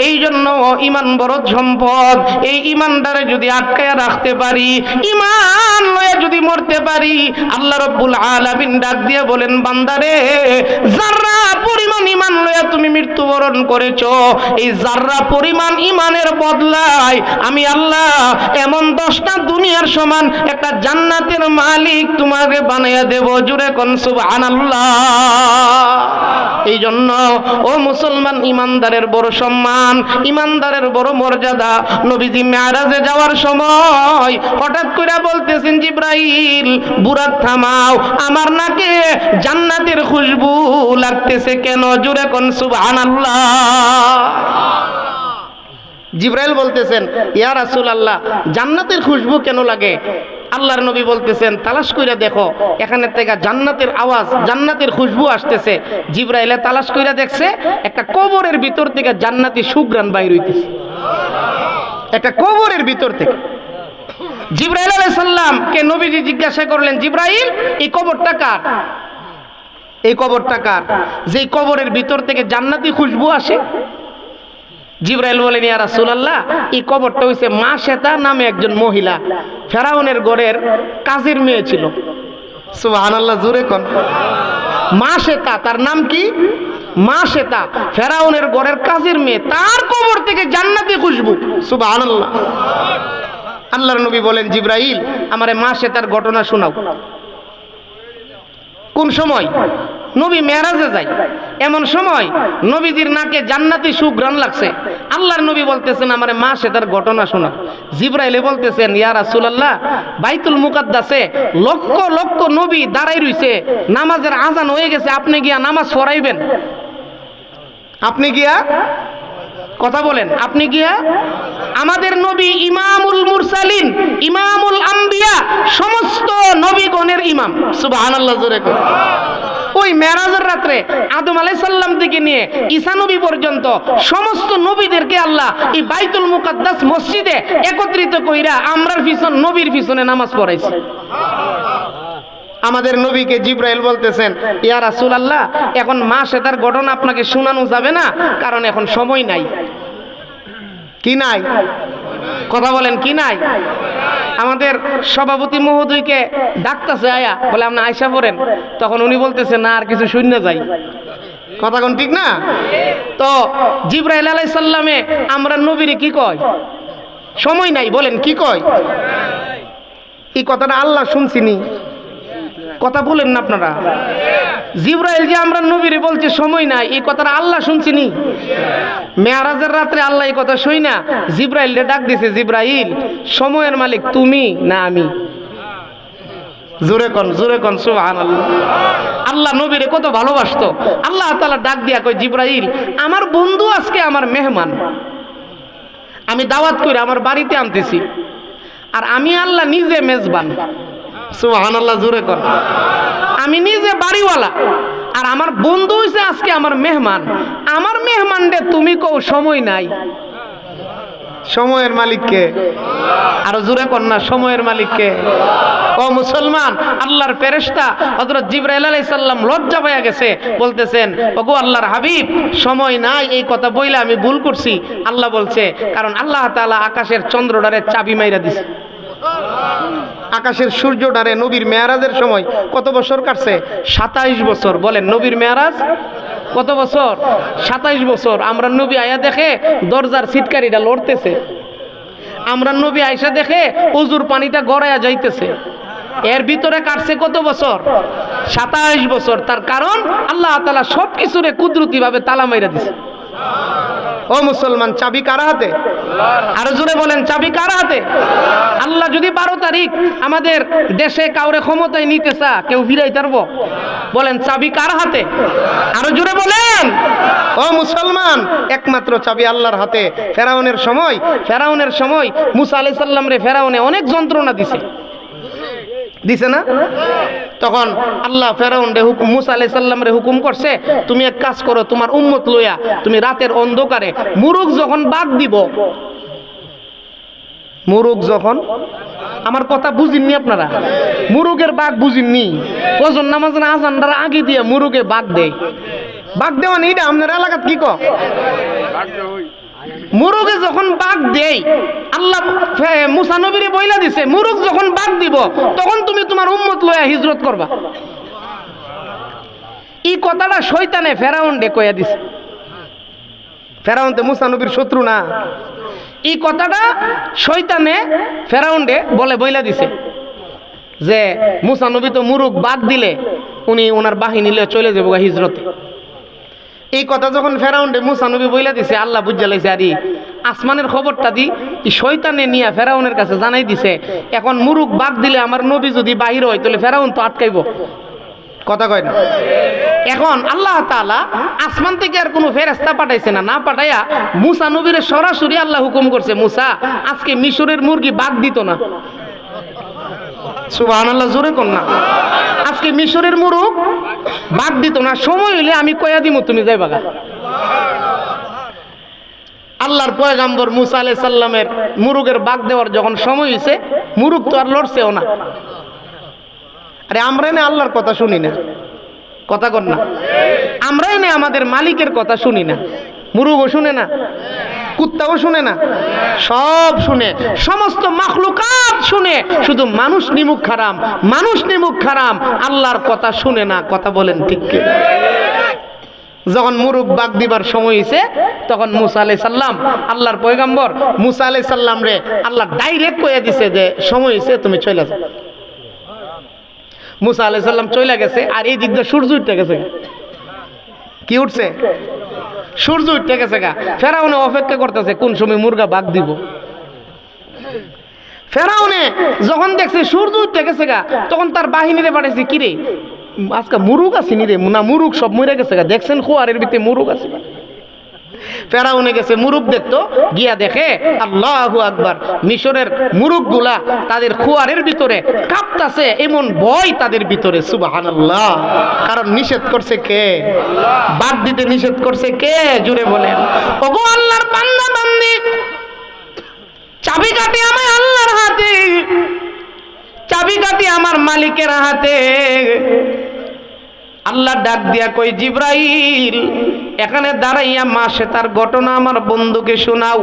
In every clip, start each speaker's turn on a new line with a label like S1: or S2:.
S1: এই জন্য ইমান বড় সম্পদ। এই ইমানটারে যদি আটকায়া রাখতে পারি, ইমান লয়ে যদি মরতে পারি, আল্লাহ রাব্বুল আলামিন ডাক দিয়ে বলেন, বান্দারে যাররা পরিমাণ ইমান লয়ে তুমি মৃত্যুবরণ করেছো, এই যাররা পরিমাণ ইমানের বদলায় আমি আল্লাহ এমন 10টা দুনিয়ার সমান একটা জান্নাতের মালিক তোমাকে বানাইয়া দেব। জুড়ে কোন সুবহানাল্লাহ। এই জন্য ও মুসলমান, ইমানদারের বড় সম্মান, ইমানদারের বড় মর্যাদা। নবীজি মেরাজে যাওয়ার সময় হঠাৎ করে বলতেছেন, জিব্রাইল বুরাক থামাও, আমার নাকে জান্নাতের খুশবু লাগতেছে কেন? জুড়ে কোন সুবহানাল্লাহ। জিব্রাইল বলতেছেন, ইয়া রাসূলুল্লাহ, জান্নাতের খুশবু কেন লাগে? আল্লাহর নবী বলতেছেন, তালাশ কইরা দেখো, এখানে থেকে জান্নাতের আওয়াজ, জান্নাতের খুশবু আসতেছে। জিব্রাইলে তালাশ কইরা দেখছে একটা কবরের ভিতর থেকে জান্নাতি সুঘ্রাণ বাইর হইতেছে, একটা কবরের ভিতর থেকে। জিব্রাইল আলাইহিস সালাম কে নবীজি জিজ্ঞাসা করলেন, জিব্রাইল এই কবরটা কার? এই কবরটা কার যেই কবরের ভিতর থেকে জান্নাতি খুশবু আসে? জিব্রাইল বলেন, ইয়া রাসূলুল্লাহ, এই কবরটা হইছে মা শ্বেতা নামে একজন মহিলা, ফেরাউনের ঘরের কাজের মেয়ে ছিল। সুবহানাল্লাহ, জোরে কোন। মা শ্বেতা, তার নাম কি? মা শ্বেতা, ফেরাউনের ঘরের কাজের মেয়ে, তার কবর থেকে জান্নাতি খুশবু। সুবহানাল্লাহ। আল্লাহর নবী বলেন, জিব্রাইল আমারে মা শ্বেতার ঘটনা শোনাও। কোন সময়? নবী মেরাজে যায়, এমন সময় নবীজির নাকে জান্নাতি সুঘ্রাণ লাগছে। আল্লাহর নবী বলতেছেন, আমারে মা শ্বেতার ঘটনা শোনাও। জিব্রাইলে বলতেছেন, ইয়া রাসূলুল্লাহ, বাইতুল মুকাদ্দাসে লক্ষ লক্ষ নবী দাঁড়াই রইছে, নামাজের আজান হয়ে গেছে, আপনি গিয়া নামাজ পড়াইবেন? আপনি গিয়া, কথা বলেন, আপনি গিয়া? আমাদের নবী ইমামুল মুরসালিন, ইমামুল আম্বিয়া, সমস্ত নবীগণের ইমাম। সুবহানাল্লাহ, জোরে করে। ওই মেরাজের রাত্রে আদম আলাইহিস সালাম থেকে নিয়ে ঈসা নবী পর্যন্ত সমস্ত নবীদেরকে আল্লাহ এই বাইতুল মুকাদ্দাস মসজিদে একত্রিত কইরা আমরার পিছন, নবীর পিছনে নামাজ পড়াইছে। আমাদের নবীকে জিব্রাইল বলতেছেন, ইয়া রাসূলুল্লাহ, এখন মা শ্বেতার ঘটনা আপনাকে শোনানো যাবে না, কারণ এখন সময় নাই। কি নাই? কথা বলেন, কি নাই? আমাদের সভাপতি মহোদয়কে ডাকতেছে, আয়া বলে আপনি আয়সা পড়েন। তখন উনি বলতেছে, না, আর কিছু শূন্য যাই। কথা কোন ঠিক না? তো জিব্রাইল আলাইহিস সালামে আমরা নবীরে কি কয়? সময় নাই। বলেন, কি কয়? এই কথাটা আল্লাহ শুনছিনি? কথা বলেন না আপনারা। জিব্রাইল যে আমরা নবীরে বলছে সময় নাই, এই কথাটা আল্লাহ শুনছিনি? মেরাজের রাত্রে আল্লাহ এই কথা শুই না জিব্রাইলরে ডাক দিছে, জিব্রাইল, সময়ের মালিক তুমি না আমি? জোরে কোন, জোরে কোন সুবহানাল্লাহ। আল্লাহ নবীরে কত ভালোবাসতো। আল্লাহ তাআলা ডাক দিয়া কয়, জিব্রাইল, আমার বন্ধু আজকে আমার মেহমান, আমি দাওয়াত করে আমার বাড়িতে আনতেছি, আর আমি আল্লাহ নিজে মেজবান। সুবহানাল্লাহ, জোরে কোন। আমি নিজে বাড়িওয়ালা, আর আমার বন্ধু হইছে আজকে আমার মেহমান। আমার মেহমানরে তুমি কও সময় নাই। সময়ের মালিককে আরো জোরে কোন না, সময়ের মালিককে। ও মুসলমান, আল্লাহর ফেরেশতা হযরত জিবরাইল আলাইহিস সালাম লজ্জা পেয়ে গেছে, বলতেছেন, ওগো আল্লাহর হাবিব, সময় নাই এই কথা বইলা আমি ভুল করছি। আল্লাহ বলছে, কারণ আল্লাহ তাআলা আকাশের চন্দ্রটারে চাবি মাইরা দিছে। আকাশের সূর্যটারে নবীর মেরাজের সময় কত বছর কাটছে? 27 বছর। বলেন, নবীর মেরাজ কত বছর? 27 বছর। আমরা নবী আয়া দেখে দরজার সিটকারিটা লড়তেছে, আমরা নবী আয়েশা দেখে ওজুর পানিটা গড়ায়া যাইতেছে। এর ভিতরে কাটছে কত বছর? 27 বছর। তার কারণ আল্লাহ তাআলা সবকিছুরে কুদরতি ভাবে তালা মাইরা দিছে। ও মুসলমান, চাবি কার হাতে? আরো জোরে বলেন, চাবি কার হাতে? আল্লাহ যদি 12 তারিখ আমাদের দেশে কাউরে ক্ষমতায় নিতে চা, কেউ ফিরাইতে পারবো? বলেন, চাবি কার হাতে? আরো জোরে বলেন। ও মুসলমান, একমাত্র চাবি আল্লাহর হাতে। ফেরাউনের সময় মুসা আলাইহিস সালাম রে ফেরাউনে অনেক যন্ত্রণা দিছে, দিছে না? তখন আল্লাহ ফেরাউনরে হুকুম, মুসা আলাইহিস সালামরে হুকুম করছে, তুমি এক কাজ করো, তোমার উম্মত লইয়া তুমি রাতের অন্ধকারে মুরুগ যখন বাগ দিব, মুরুগ যখন, আমার কথা বুঝিননি আপনারা? মুরুগের বাগ বুঝিননি? ফজর নামাজের আজানটার আগে দিয়ে মুরুগে বাগ দেয়। বাগ দেওয়া নেই, এটা আপনার এলাকাত কি কয়? মুরুগে যখন বাঘ দেয়, আল্লাহ মুসা নবীরে বইলা দিছে মুরুগ যখন বাঘ দিব তখন তুমি তোমার উম্মত লয়া হিজরত করবা। এই কথাটা শয়তানে ফেরাউন ডে কইয়া দিছে। ফেরাউন তো মুসা নবীর শত্রু না। এই কথাটা শয়তানে ফেরাউন ডে বইলা দিছে যে মুসা নবী তো মুরুগ বাদ দিলে উনি ওনার বাহিনী নিয়ে চলে যাবো হিজরতে। এই কথা যখন ফেরাউন্ডে মুসা নবী বইলা দিছে, আল্লাহ বুঝা লাইছে আরে আসমানের খবরটা দি এই শয়তানে নিয়ে ফেরাউনের কাছে জানাই দিছে, এখন মুরুগ বাদ দিলে আমার নবী যদি বাহির হয় তাহলে ফেরাউন তো আটকাইব। কথা কয় না? এখন আল্লাহ তাআলা আসমান থেকে আর কোনো ফেরেশতা পাঠাইছে না, না পাঠাইয়া মুসা নবীর সরাসরি আল্লাহ হুকুম করছে, মুসা আজকে মিশরের মুরগি বাদ দিত না। সুবহানাল্লাহ, জোরে কোন না। আজকে মিশরের মুরুগ বাদ দিত না, সময় হইলে আমি কয়া দিব তুমি যাইবা গা। আল্লাহর পয়গাম্বর মুসা আলাইহিস সালামের মুরুগের বাদ দেওয়ার যখন সময় হইছে, মুরুগ তো আর লড়ছেও না। আরে আমরা না আল্লাহর কথা শুনি না, কথা কর না। আমরাই না আমাদের মালিকের কথা শুনি না। মুরুগও শুনে না, কুত্তাও শুনে না, সব শুনে, সমস্ত মাখলুকাত শুনে, শুধু মানুষ নিমুখ হারাম, মানুষ নিমুখ হারাম, আল্লাহর কথা শুনে না। কথা বলেন ঠিক কি? যখন মুরুগ বাগ দিবার সময় হয়েছে তখন মুসা আলাইহিস সালাম, আল্লাহর পয়গাম্বর মুসা আলাইহিস সালাম রে আল্লাহ ডাইরেক্ট কইয়া দিছে যে সময় হয়েছে তুমি চলে যাও। মুসা আলাইহিস সালাম চলে গেছে, আর এই দিক দিয়ে সূর্য উঠে গেছে। কি উঠছে? সূর্য উঠে গেছে গা। ফেরাউনে অপেক্ষা করতেছে কোন সময় মুরগা বাঘ দিব। ফেরাউনে যখন দেখছে সূর্য উঠে গেছে গা, তখন তার বাহিনীরে পাঠাইছে, কিরে আজকে মুরুগ আসেনি রে, না মুরুগ সব মরে গেছে গা, দেখছেন খোয়ারের ভিতরে মুরুগ আছে। ফেরাউনে গেছে মুরুগ দেখতো, গিয়া দেখে আল্লাহু আকবার, মিশরের মুরুগগুলা তাদের খোয়ারের ভিতরে কাঁপতাছে, এমন ভয় তাদের ভিতরে। সুবহানাল্লাহ। কারণ নিষেধ করছে কে? বাদ দিতে নিষেধ করছে কে? জুড়ে বলেন। ওগো আল্লাহর বান্দা বান্দি, চাবিকাঠি আমার আল্লাহর হাতে, চাবিকাঠি আমার মালিকের হাতে। আল্লাহ ডাক দিয়া কই, জিব্রাইল এখানে দাঁড়াইয়া মাসে তার ঘটনা আমার বন্ধুকে শোনাও।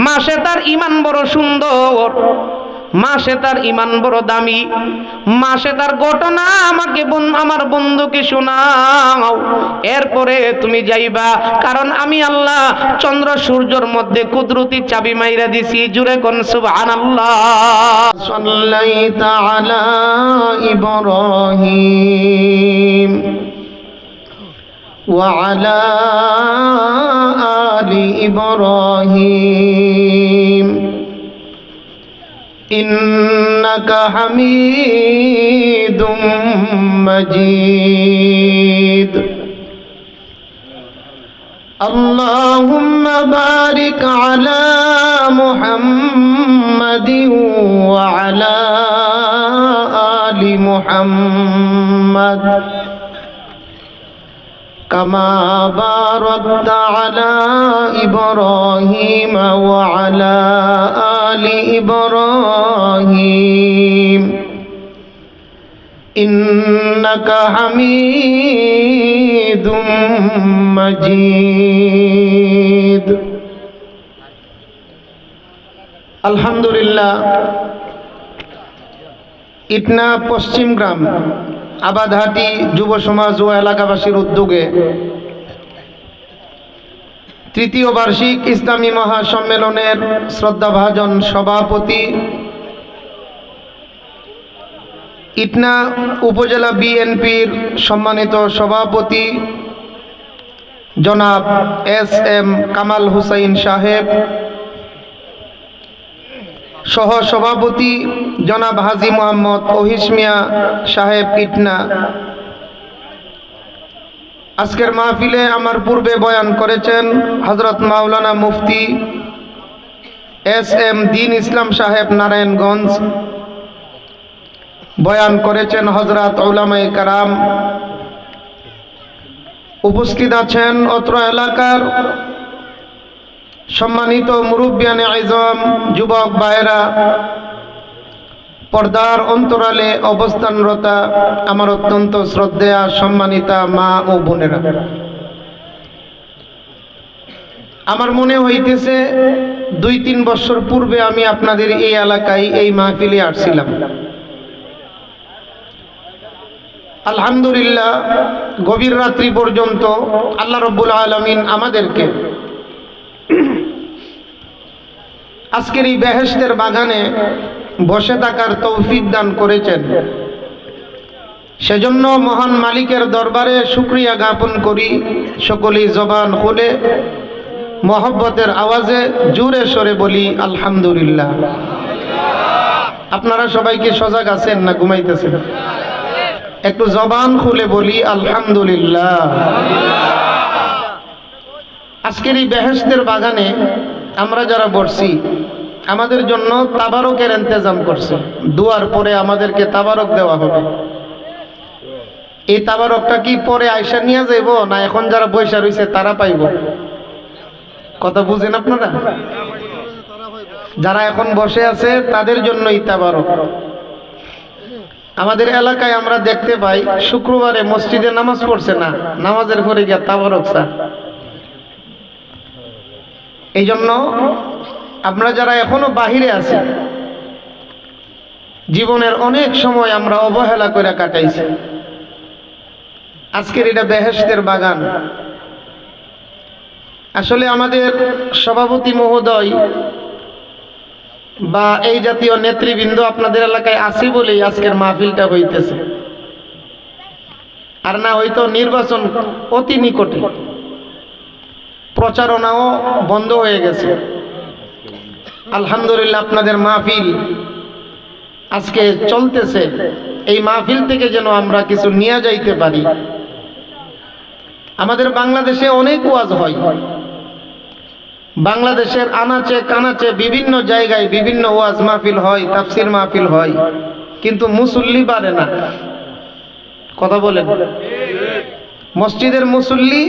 S1: মাসে তার ঈমান বড় সুন্দর, মাসে তার ঈমান বড় দামি, মাসে তার ঘটনা আমাকে আমার বন্ধুকে শোনাও। এরপরে তুমি যাইবা, কারণ আমি আল্লাহ চন্দ্র সূর্যের মধ্যে কুদরতি চাবি মাইরা দিছি। জুড়ে কোন সুবহানাল্লাহ। সাল্লাইতা আলা ইব্রাহিম ওয়া আলা আলি ইব্রাহিম ইন্নাকা হামিদুম মাজিদ। আল্লাহুম্মা বারিক আলা মুহাম্মাদিন ওয়া আলা আলি মুহাম্মাদ কামা বারাকতা আলা ইব্রাহিম ওয়া আলা আলি ইব্রাহিম ইন্নাকা হামিদুম মাজিদ। আলহামদুলিল্লাহ, ইটনা পশ্চিম গ্রাম আবাদহাটি যুব সমাজ ও এলাকাবাসীর উদ্যোগে তৃতীয় বার্ষিক ইসলামী মহাসম্মেলনের শ্রদ্ধাভাজন সভাপতি, ইটনা উপজেলা বিএনপির সম্মানিত সভাপতি জনাব এস.এম. কামাল হুসাইন সাহেব, সহ সভাপতি জনাব হাজী মোহাম্মদ ওহিস মিয়া সাহেব ইটনা। আজকের মাহফিলে আমার পূর্বে বয়ান করেছেন হযরত মাওলানা মুফতি এস.এম. দ্বীন ইসলাম সাহেব নারায়ণগঞ্জ, বয়ান করেছেন হযরত উলামায়ে কেরাম। উপস্থিত আছেন অত্র এলাকার সম্মানিত মুরব্বিয়ানে আযম, যুবক ভাইয়েরা, পর্দার অন্তরালে অবস্থানরতা আমার অত্যন্ত শ্রদ্ধেয়া সম্মানিতা মা ও বোনেরা। আমার মনে হইতেছে 2-3 বছর পূর্বে আমি আপনাদের এই এলাকায় এই মাহফিলে আসছিলাম। আলহামদুলিল্লাহ, গভীর রাত্রি পর্যন্ত আল্লাহ রাব্বুল আলামিন আমাদেরকে আজকের এই বেহেশতের বাগানে বসে থাকার তৌফিক দান করেছেন। সেজন্য মহান মালিকের দরবারে শুকরিয়া জ্ঞাপন করি। সকলেই জবান খুলে মহব্বতের আওয়াজে জোরে সরে বলি আলহামদুলিল্লাহ। আপনারা সবাই কি সজাগ আছেন না ঘুমাইতেছেন? একটু জবান খুলে বলি আলহামদুলিল্লাহ। আজকের এই বেহেশতের বাগানে আমরা যারা বসছি, আমাদের জন্য তাবারকের ইন্তজাম করছে। দুয়ার পরে আমাদেরকে তাবারক দেওয়া হবে। এই তাবারকটা কি পরে আয়সা নিয়ে যাইব না এখন যারা বৈশা রয়েছে তারা পাইব? কথা বুঝেন আপনারা? যারা এখন বসে আছে তাদের জন্য এই তাবারক। আমাদের এলাকায় আমরা দেখতে পাই শুক্রবারে মসজিদে নামাজ পড়ছে না, নামাজের পরে গিয়া তাবারক চা। এই জন্য আমরা যারা এখনো বাহিরে আছি, জীবনের অনেক সময় আমরা অবহেলা করে কাটাইছি। আজকের এটা বেহেশতের বাগান। আসলে আমাদের সভাপতি মহোদয় বা এই জাতীয় নেতৃবৃন্দ আপনাদের এলাকায় আছে বলেই আজকের মাহফিলটা হইতেছে, আর না হয়তো নির্বাচন অতি নিকটে, প্রচারণাও বন্ধ হয়ে গেছে। আলহামদুলিল্লাহ, আপনাদের মাহফিল আজকে চলতেছে। এই মাহফিল থেকে যেন আমরা কিছু নিয়ে যাইতে পারি। আমাদের বাংলাদেশে অনেক ওয়াজ হয়, বাংলাদেশের আনাচে কানাচে বিভিন্ন জায়গায় বিভিন্ন ওয়াজ মাহফিল হয়, তাফসির মাহফিল হয়, কিন্তু মুসল্লি বাড়ে না। কথা বলেন? মসজিদের মুসল্লি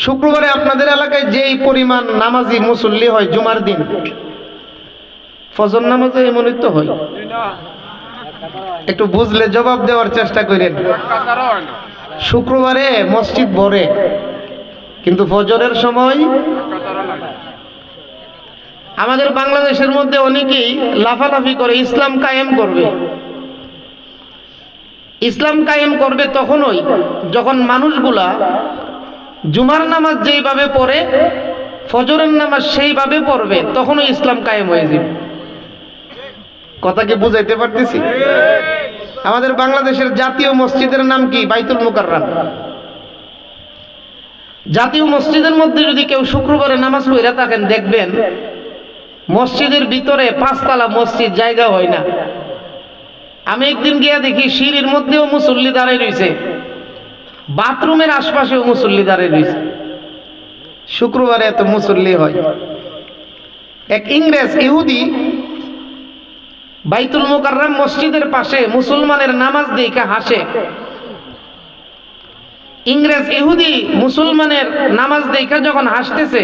S1: শুক্রবারে আপনাদের এলাকায় যেই পরিমাণ নামাজি মুসল্লি হয় জুমার দিন, ফজর নামাজে এমনই তো হয়। একটু বুঝলে জবাব দেওয়ার চেষ্টা করেন। শুক্রবারে মসজিদ ভরে, কিন্তু ফজরের সময় আমাদের বাংলাদেশের মধ্যে অনেকেই লাফালাফি করে ইসলাম কায়েম করবে। ইসলাম কায়েম করবে তখনই যখন মানুষগুলা জুমার নামাজ যেইভাবে পড়ে ফজরের নামাজ সেইভাবে পড়বে, তখনই ইসলাম কায়েম হয়ে যাবে। কথা কি বুঝাইতে পারতেছি? আমাদের বাংলাদেশের জাতীয় মসজিদের নাম কি? বাইতুল মুকাররম। জাতীয় মসজিদের মধ্যে যদি কেউ শুক্রবারে নামাজ পড়ে থাকেন, দেখবেন মসজিদের ভিতরে 5 তলা মসজিদ, জায়গা হয় না। আমি একদিন গিয়া দেখি সিঁড়ির মধ্যেও মুসল্লি দাঁড়িয়ে রয়েছে, বাথরুমের আশপাশেও মুসল্লি দাঁড়িয়ে রয়েছে। শুক্রবারে এত মুসল্লি হয়। এক ইংরেজ ইহুদি বাইতুল মুকাররম মসজিদের পাশে মুসলমানের নামাজ দেখে হাসে। ইংরেজ ইহুদি মুসলমানের নামাজ দেখে যখন হাসতেছে,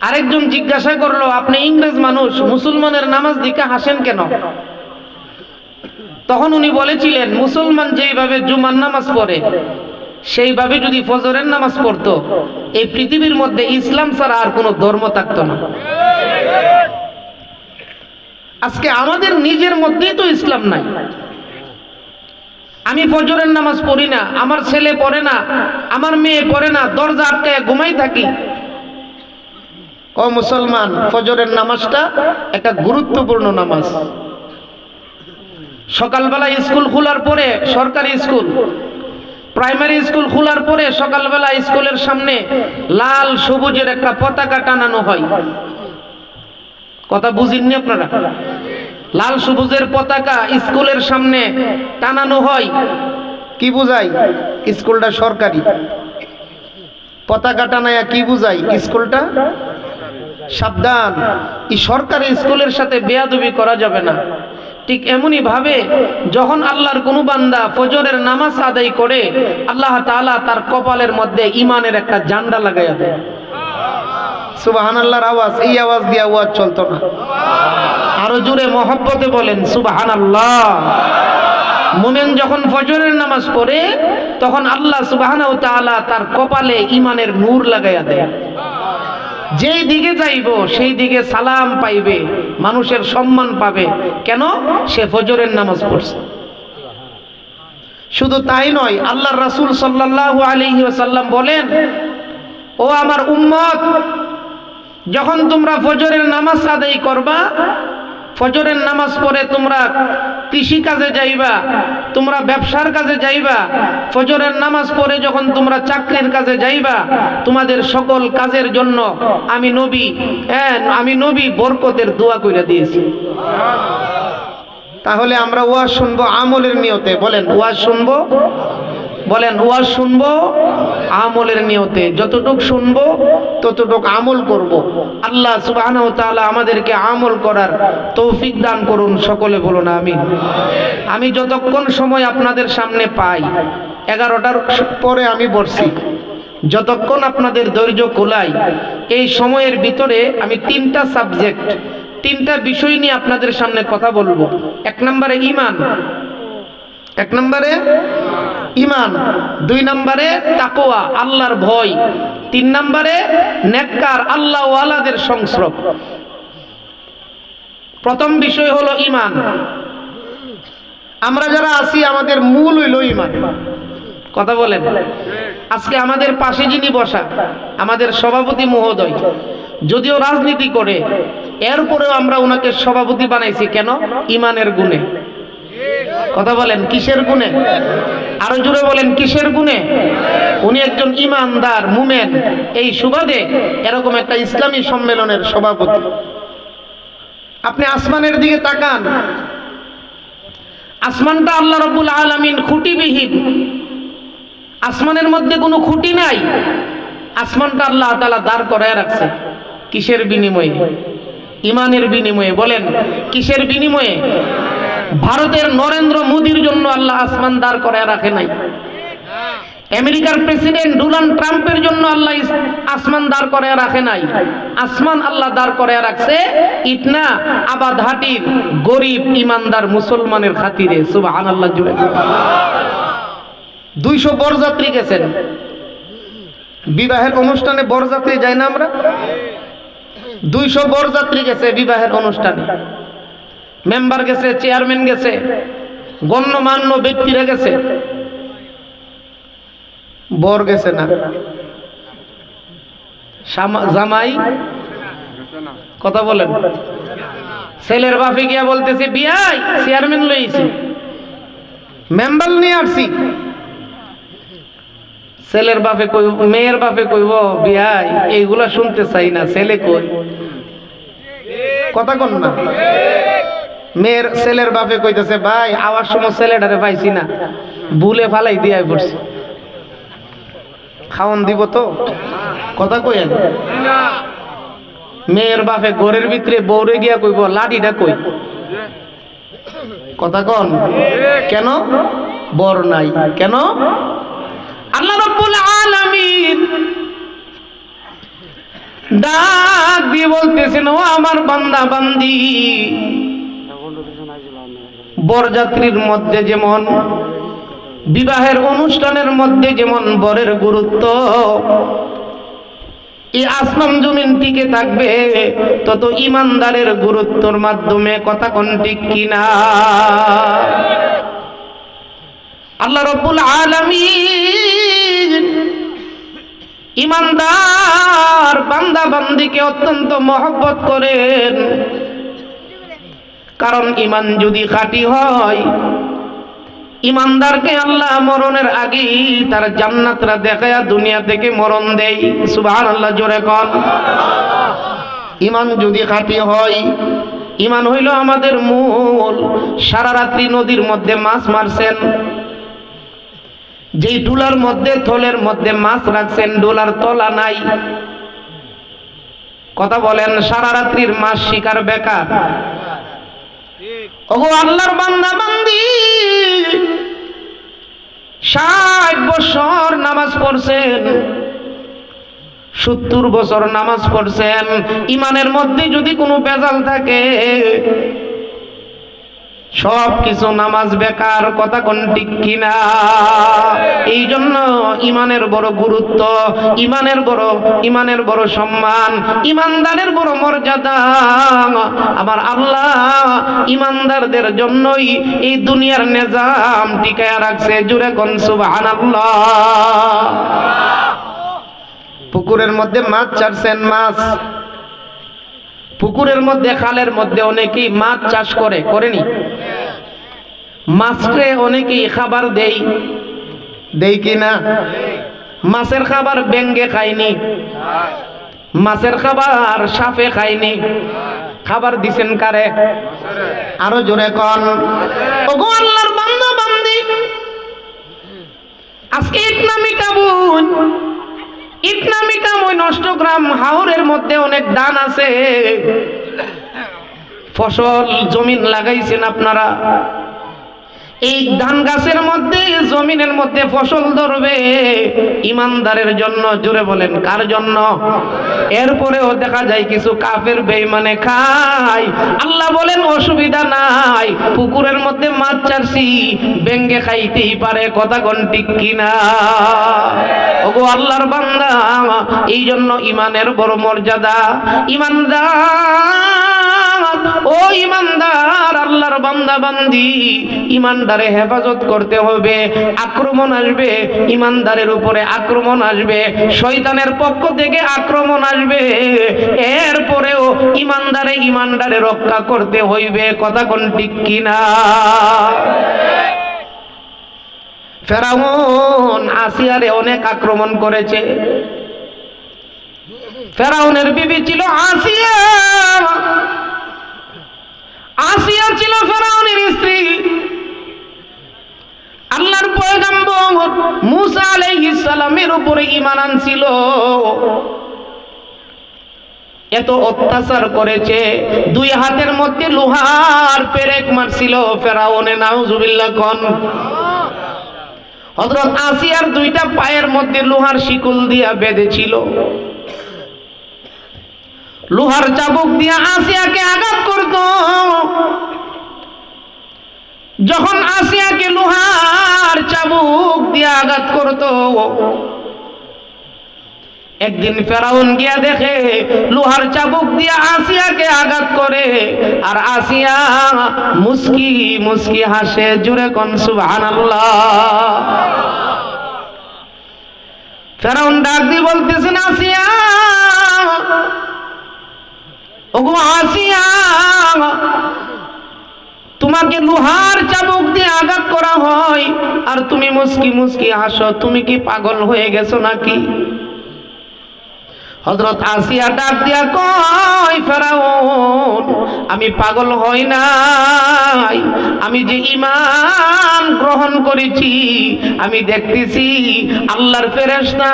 S1: আরেকজন জিজ্ঞাসা করলো, আপনি ইংরেজ মানুষ, মুসলমানের নামাজ দেখে হাসেন কেন? তখন উনি বলেছিলেন, মুসলমান যেইভাবে জুমার নামাজ পড়ে সেইভাবে যদি ফজরের নামাজ পড়তো, এই পৃথিবীর মধ্যে ইসলাম ছাড়া আর কোনো ধর্ম থাকতো না। আজকে আমাদের নিজের মধ্যেই তো ইসলাম নাই। আমি ফজরের নামাজ পড়ি না, আমার ছেলে পড়ে না, আমার মেয়ে পড়ে না, দরজা আটকায় ঘুমাই থাকি। ও মুসলমান, ফজরের নামাজটা একটা গুরুত্বপূর্ণ নামাজ। সকালবেলা স্কুল খোলার পরে, সরকারি স্কুল, প্রাইমারি স্কুল খোলার পরে সকালবেলা স্কুলের সামনে লাল সবুজের একটা পতাকা টানানো হয়। কথা বুঝিননি আপনারা? লাল সবুজের পতাকা স্কুলের সামনে টানানো হয়। কি বুঝাই? স্কুলটা সরকারি। পতাকা টানায়া কি বুঝাই? স্কুলটা সাবধান, এই সরকারি স্কুলের সাথে বেয়াদবি করা যাবে না। ঠিক এমনই ভাবে যখন আল্লাহর কোন বান্দা ফজরের নামাজ আদায় করে, আল্লাহ তাআলা তার কপালের মধ্যে ঈমানের একটা ঝান্ডা লাগাইয়া দেয়। সুবহানাল্লাহর আওয়াজ, এই আওয়াজ দিয়ে আওয়াজ চলতো না। আরো জোরে মহব্বতে বলেন সুবহানাল্লাহ। মুমিন যখন ফজরের নামাজ পড়ে তখন আল্লাহ সুবহানাহু ওয়া তাআলা তার কপালে ঈমানের নূর লাগাইয়া দেয়। যেই দিকে যাইব সেই দিকে সালাম পাইবে, মানুষের সম্মান পাবে। কেন? সে ফজরের নামাজ পড়ছে। শুধু তাই নয়, আল্লাহর রাসূল সাল্লাল্লাহু আলাইহি ওয়াসাল্লাম বলেন, ও আমার উম্মত, যখন তোমরা ফজরের নামাজ আদায় করবা, ফজরের নামাজ পড়ে তোমরা কৃষি কাজে যাইবা, তোমরা ব্যবসার কাজে যাইবা, ফজরের নামাজ পড়ে যখন তোমরা চাকরির কাজে যাইবা, তোমাদের সকল কাজের জন্য আমি নবী বরকতের দোয়া কইরা দিয়েছি। তাহলে আমরা ওয়াজ শুনবো আমলের নিয়তে। বলেন ওয়াজ শুনবো, বলেন ওয়াজ শুনবো আমলের নিয়তে। যতটুক শুনবো ততটুক আমল করব। আল্লাহ সুবহানাহু ওয়া তাআলা আমাদেরকে আমল করার তৌফিক দান করুন। সকলে বলুন আমিন। আমি যতক্ষণ সময় আপনাদের সামনে পাই, 11টার পরে আমি বসছি, যতক্ষণ আপনাদের ধৈর্য কুলায়, এই সময়ের ভিতরে আমি 3টা সাবজেক্ট, 3টা বিষয় নিয়ে আপনাদের সামনে কথা বলবো। 1 নম্বরে ঈমান, 1 নম্বরে ঈমান, 2 নম্বরে তাকওয়া, আল্লাহর ভয়, 3 নম্বরে নেককার আল্লাহ ওয়ালাদের সংস্রব। প্রথম বিষয় হলো ঈমান। আমরা যারা আছি আমাদের মূল হইল ঈমান। কথা বলেন। আজকে আমাদের পাশে যিনি বসা, আমাদের সভাপতি মহোদয়, যদিও রাজনীতি করে, এরপরেও আমরা ওনাকে সভাপতি বানাইছি। কেন? ঈমানের গুণে। কথা বলেন কিসের গুণে? আরো জোরে বলেন কিসের গুণে? উনি একজন ঈমানদার মুমিন। এই সুবাদে এরকম একটা ইসলামী সম্মেলনের সভাপতি। আপনি আসমানের দিকে তাকান, আসমানটা আল্লাহ রাব্বুল আলামিন খুঁটিবিহীন। আসমানের মধ্যে কোনো খুঁটি নাই, আসমানটা আল্লাহ তাআলা দাঁড় করায় রাখছে। কিসের বিনিময়ে? ঈমানের বিনিময়ে। বলেন কিসের বিনিময়ে? ভারতের নরেন্দ্র মোদির জন্য আল্লাহ আসমান দাঁড় করায় রাখে নাই। আমেরিকার প্রেসিডেন্ট ডোনাল্ড ট্রাম্পের জন্য আল্লাহ আসমান দাঁড় করায় রাখে নাই। আসমান আল্লাহ দাঁড় করায় রাখছে ইটনা আবাদহাটির গরিব ইমানদার মুসলমানের খাতিরে। সুবহানাল্লাহ জুড়ে 200 বরযাত্রী গেছেন বিবাহের অনুষ্ঠানে। বরযাত্রী যাই না আমরা? 200 বরযাত্রী গেছে বিবাহের অনুষ্ঠানে। মেম্বার গেছে, চেয়ারম্যান গেছে, গণ্যমান্য ব্যক্তিরা গেছে, বর গেছে না। জামাই, কথা বলেন, ছেলের বাপে গিয়া বলতেছে বিয়াই চেয়ারম্যান লইছি, মেম্বার নিয়ে আসছি। ছেলের বাপে কইব, মেয়ের বাপে কইব বিয়াই এইগুলা শুনতে চাই না, ছেলে কই। কথা কন না। মেয়ের ছেলের বাপে কইতেছে ভাই আওয়ার সময় ছেলেটারে পাইছি না, ভুলে ফালাই দিয়ে পড়ছি, খাওয়ান দিব তো? কথা কইেন। মেয়ের বাপে ঘরের ভিতরে বউরে গিয়া কইব লাঠিটা কই। কথা কন। কেন? বর নাই। কেন? আল্লাহ রাব্বুল আলামিন ডাক দিয়ে বলতেছেন, ও আমার বান্দা বান্দি, বরযাত্রীর মধ্যে যেমন, বিবাহের অনুষ্ঠানের মধ্যে যেমন বরের গুরুত্ব, এই আসমান জমিন টিকে থাকবে তত ইমানদারের গুরুত্বর মাধ্যমে। কথা কোন ঠিক কিনা? আল্লাহ রাব্বুল আলামিন ইমানদার বান্দা বান্দিকে অত্যন্ত মহব্বত করেন। কারণ ঈমান যদি খাঁটি হয়, ইমানদারকে আল্লাহ মরণের আগেই তার জান্নাতরা দেখায়া দুনিয়া থেকে মরণ দেয়। সুবহানাল্লাহ জোরে কন। ঈমান যদি খাঁটি হয়, ঈমান হইল আমাদের মূল। সারা রাত্রি নদীর মধ্যে মাছ মারছেন, যেই ডুলার মধ্যে থলের মধ্যে মাছ রাখছেন ডোলার তলা নাই। কথা বলেন, সারা রাত্রির মাছ শিকার বেকার। ওগো আল্লাহর বান্দা বান্দি, 60 বছর নামাজ পড়ছেন, 70 বছর নামাজ পড়ছেন, ইমানের মধ্যে যদি কোনো ভেজাল থাকে, সব কিছু নামাজ বেকার, কথা কোন ঠিক কিনা? এই জন্য ইমানের বড় গুরুত্ব, ইমানের বড় সম্মান, ইমানদারের বড় মর্যাদা। আমার আল্লাহ ইমানদারদের জন্যই এই দুনিয়ার নিজাম টিকায়া রাখছে। জুড়ে কোন সুবহানাল্লাহ। পুকুরের মধ্যে মাছ ছাড়ছেন, মাছ পুকুরের মধ্যে, খালের মধ্যে অনেকেই মাছ চাষ করেনি? মাছকে অনেকেই খাবার দেই কি না? মাছের খাবার ব্যাঙে খায়নি, মাছের খাবার সাপে খায়নি। খাবার দিছেন কারে? আরো জোরে কোন। ওগো আল্লাহর বান্দা বান্দি, আজকে ইটনা মিটাবুন নষ্টগ্রাম হাওরের মধ্যে অনেক ধান আছে, ফসল জমিন লাগাইছেন আপনারা। এই ধান গাছের মধ্যে, জমিনের মধ্যে ফসল ধরবে ইমানদারের জন্য। জোরে বলেন কার জন্য? এরপরেও দেখা যায় কিছু কাফের বেঈমানে খায়। আল্লাহ বলেন অসুবিধা নাই, পুকুরের মধ্যে মাছ ছাড়ছি, ব্যাঙে খাইতেই পারে, কথা কোন ঠিক কিনা? ওগো আল্লাহর বান্দা, এই জন্য ইমানের বড় মর্যাদা। ও ইমানদার, আল্লাহর বান্দা বান্দি, ইমানদারে হেফাজত করতে হবে। আক্রমণ আসবে, ইমানদারের উপরে আক্রমণ আসবে, শয়তানের পক্ষ থেকে আক্রমণ আসবে, এরপরেও ইমানদারে রক্ষা করতে হইবে, কথা কোন ঠিক কিনা? ফেরাউন আসিয়ারে অনেক আক্রমণ করেছে। ফেরাউনের বিবি ছিল আসিয়া, আসিয়া ছিল ফেরাউনের স্ত্রী। আল্লাহর পয়গম্বর মুসা আলাইহিস সালামের উপরে ঈমান আনছিল। এত অত্যাচার করেছে, দুই হাতের মধ্যে লোহার পেরেক মারছিল ফেরাউনে, নাউজুবিল্লাহ কোন। হযরত আসিয়ার দুইটা পায়ের মধ্যে লোহার শিকল দিয়া বেঁধেছিল। লোহার চাবুক দিয়ে আসিয়াকে আঘাত করত। যখন আসিয়াকে লোহার চাবুক দিয়ে আঘাত করত, একদিন ফেরাউন গিয়া দেখে লোহার চাবুক দিয়ে আসিয়াকে আঘাত করে, আর আসিয়া মুস্কি মুস্কি হাসে। জুরে কোন সুবহানাল্লাহ। ফেরাউন ডাক দিয়ে বলতেছেন, আসিয়া, ওগো আসিয়া, তোমাকে লোহার চাবুক দিয়ে আঘাত করা হয় আর তুমি মুস্কি মুস্কি হাসো, তুমি কি পাগল হয়ে গেছো নাকি? হযরত আসিয়া ডাক দিয়া কয়, ফেরাউন, আমি পাগল হই নাই, আমি যে ঈমান গ্রহণ করেছি, আমি দেখতেছি আল্লাহর ফেরেশতা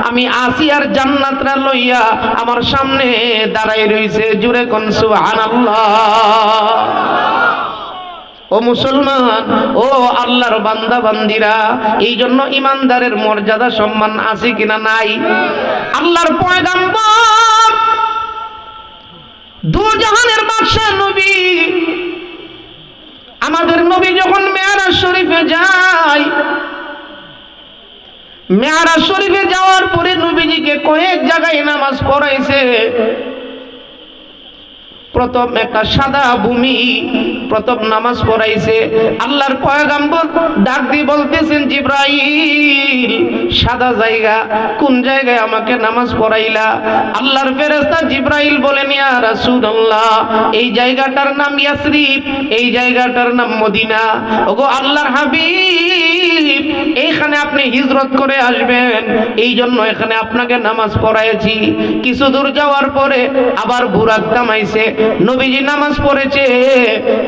S1: আমি আসিয়ার জান্নাতরা লইয়া আমার সামনে দাঁড়াই রইছে। জুরে কোন সুবহানাল্লাহ। ও মুসলমান, ও আল্লাহর বান্দা বান্দিরা, এই জন্য ইমানদারের মর্যাদা সম্মান আছে কিনা? নাই। আল্লাহর পয়গম্বর, দু জাহানের বাদশা নবী, আমাদের নবী যখন মেরাজ শরীফে যায়, মেরাজ শরীফে যাওয়ার পরে নবীজিকে কয়েক জায়গায় নামাজ পড়াইছে। প্রথম একটা সাদা ভূমি, প্রথম নামাজ পড়াইছে। আল্লাহর পয়গম্বর ডাক দিয়ে বলতেছেন, জিবরাইল, সাদা জায়গা কোন জায়গায় আমাকে নামাজ পড়াইলা? আল্লাহর ফেরেশতা জিবরাইল বলেন, ইয়া রাসূলুল্লাহ, এই জায়গাটার নাম ইয়াসরিব, এই জায়গাটার নাম মদিনা। ওগো আল্লাহর হাবিব, এইখানে আপনি হিজরত করে আসবেন, এই জন্য এখানে আপনাকে নামাজ পড়াইছি। কিছু দূর যাওয়ার পরে আবার বুরাক থামাইছে, নবীজি নামাজ পড়েছে।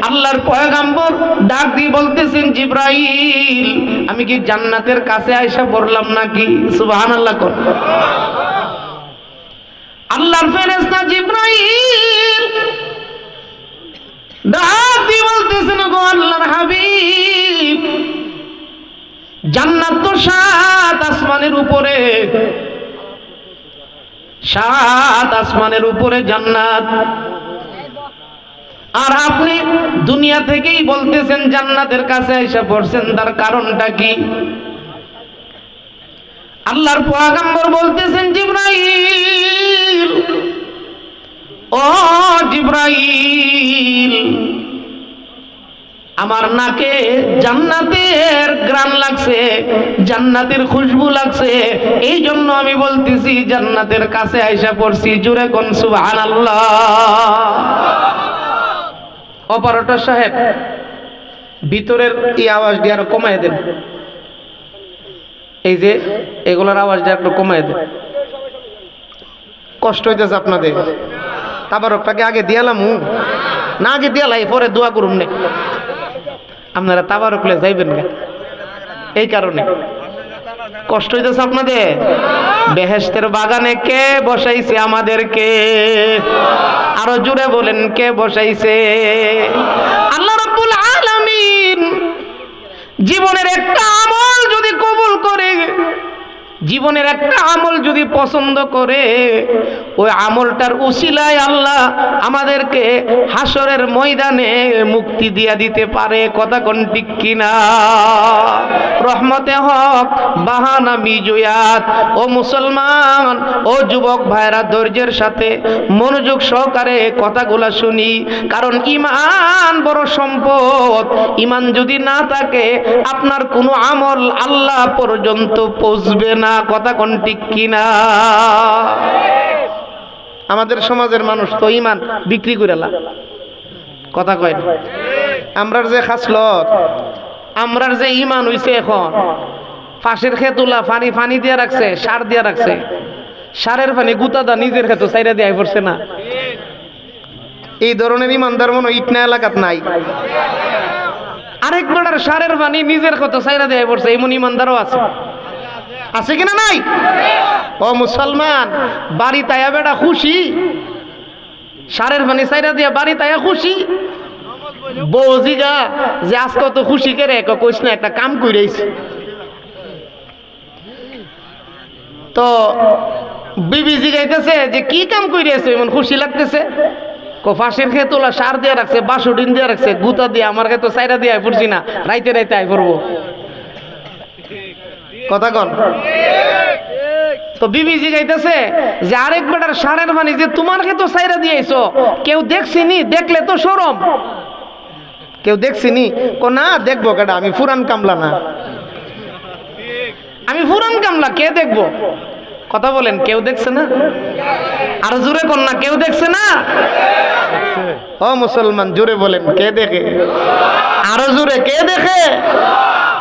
S1: আল্লাহর পয়গম্বর ডাক দিয়ে বলতেছেন, জিবরাইল, আমি কি জান্নাতের কাছে আয়সা পড়লাম নাকি? সুবহানাল্লাহ কোন। আল্লাহর ফেরেশতা জিবরাইল ডাক দিয়ে বলতেছেন, গো আল্লাহর হাবিব, জান্নাত তো 7 আসমানের উপরে, 7 আসমানের উপরে জান্নাত। আর আপনি দুনিয়া থেকেই বলতেছেন জান্নাতের কাছে এসে পড়ছেন, তার কারণটা কি? আল্লাহর পয়গম্বর বলতেছেন, জিবরাইল, ও জিবরাইল, আমার নাকে জান্নাতের ঘ্রাণ লাগছে, জান্নাতের খুশবু লাগছে, এই জন্য আমি বলতেছি জান্নাতের কাছে আইসা পড়ছি। জোরে কোন সুবহানাল্লাহ। অপারেটর সাহেব, ভিতরের এই আওয়াজটি আরো কমায় দেন, এই যে এগুলোর আওয়াজটা একটু কমায় দেন, কষ্ট হইতেছে আপনাদের। তাবারকটাকে আগে দিয়ালাম না, আগে দিয়ালাই পরে দোয়া করুন নে। আপনারা তাবারকলে যাইবেন না, এই কারণে কষ্ট হইতেছে আপনাদের। বেহেশতের বাগানে কে বসাইছে আমাদেরকে? আরো জোরে বলেন, কে বসাইছে? আল্লাহ রাব্বুল আলামিন জীবনের একটা আমল যদি কবুল করে, জীবনের একটা আমল যদি পছন্দ করে, ওই আমলটার উসিলায় আল্লাহ আমাদেরকে হাসরের ময়দানে মুক্তি দিয়া দিতে পারে। কথা কোন ঠিক কিনা? রহমতে হক বাহানা মিজুয়াত। ও মুসলমান, ও যুবক ভাইরা, ধৈর্যের সাথে মনোযোগ সহকারে কথাগুলা শুনি, কারণ ঈমান বড় সম্পদ। ঈমান যদি না থাকে আপনার কোনো আমল আল্লাহ পর্যন্ত পৌঁছবে না। কথা কোন ঠিক কিনা? আমাদের সমাজের মানুষ তো ঈমান বিক্রি করে লা, কথা কয় না। আমরার যে খাসলত, আমরার যে ঈমান হইছে, এখন ফাঁসের খেতুলা পানি পানি দিয়ে রাখছে, সার দিয়ে রাখছে, সারের পানি গুতাদা নিজের খেতো সাইরা দিয়ে পড়ছে না। এই ধরনের ঈমানদার মনে ইটনা এলাকাত নাই। আরেকবার সারের পানি নিজের খেতো সাইরা দিয়ে পড়ছে, এমন ঈমানদারও আছে। আছে কিনা নাই? ও মুসলমান, বাড়ি তাইয়া বেড়া খুশি, সারের পানি সাইরা দিয়া বাড়ি তাইয়া খুশি। বউ জিগা যে আজকে তো খুশি করে, কইস না একটা কাম কইরাইছে। তো বিবি জিগাইতেছে যে কি কাম কইরাইছে এমন খুশি লাগতেছে? ফাঁসের খেতোলা সার দিয়ে রাখছে, বাসুডিন দিয়ে রাখছে, গুতা দিয়ে আমার খেতো সাইরা দিয়ে আই পড়ছি না, রাইতে রাইতে আই পড়বো। কথা কন। তো বিবি জিগাইতেছে যে আরেক বেটার সারের পানি যে তোমার খেতো সাইরা দিয়েছো, কেউ দেখছিনি? দেখলে তো শরম। কেউ দেখছিনি? কো না, দেখবো কেডা, আমি ফুরান কামলা না, আমি ফুরান কামলা, কে দেখবো? কথা বলেন, কেউ দেখছে না? আর জোরে কোন না, কেউ দেখছে না? ও মুসলমান, জোরে বলেন, কে দেখে? আরো জোরে, কে দেখে?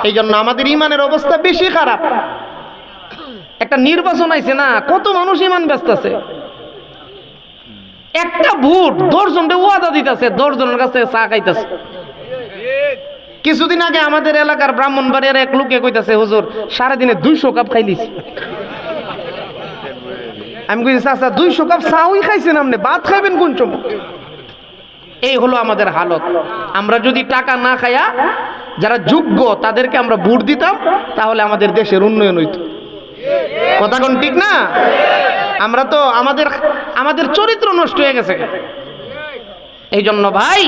S1: এই জন্য আমাদের ইমানের অবস্থা বেশি খারাপ। একটা নির্বাচন আইছে না, কত মানুষ ইমান ব্যস্ত আছে। একটা ভোট 10 জনকে ওয়াদা দিতেছে, 10 জনের কাছে চা খাইতেছে। কিছুদিন আগে আমাদের এলাকার ব্রাহ্মণবাড়িয়ার এক লোকে কইতাছে, হুজুর সারাদিনে 200 কাপ খাইলিস। আমি কইছি, চাচা 200 কাপ চাউই খাইছেন আপনি, ভাত খাইবেন কোন সময়? এই হলো আমাদের হালত। আমরা যদি টাকা না খায়া যারা যোগ্য তাদেরকে আমরা ভোট দিতাম, তাহলে আমাদের দেশের উন্নয়ন হইত। কথা কোন ঠিক না? আমরা তো আমাদের চরিত্র নষ্ট হয়ে গেছে। এই জন্য ভাই,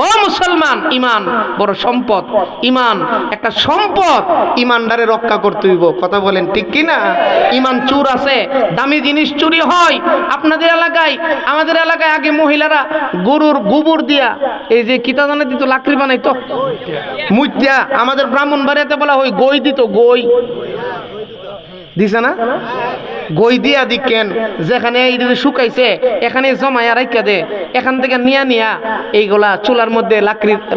S1: ও মুসলমান, ঈমান বড় সম্পদ। ঈমান একটা সম্পদ, ঈমানদারে রক্ষা করতে হইব। কথা বলেন ঠিক কি না? ঈমান চুর আছে, দামি জিনিস চুরি হয়। আপনাদের এলাকায়, আমাদের এলাকায় আগে মহিলারা গরুর গোবর দিয়া এই যে কিতা জানে দিত, লাকড়ি বানাইতো, মুইত্যা। আমাদের ব্রাহ্মণবাড়িয়াতে বলা হয় গই দিত, গই দিছে না? গই দিয়া দিকেন, যেখানে শুকাইছে এখানে জমায়া রাখা দে, এখান থেকে নিয়া এইগুলা চুলার মধ্যে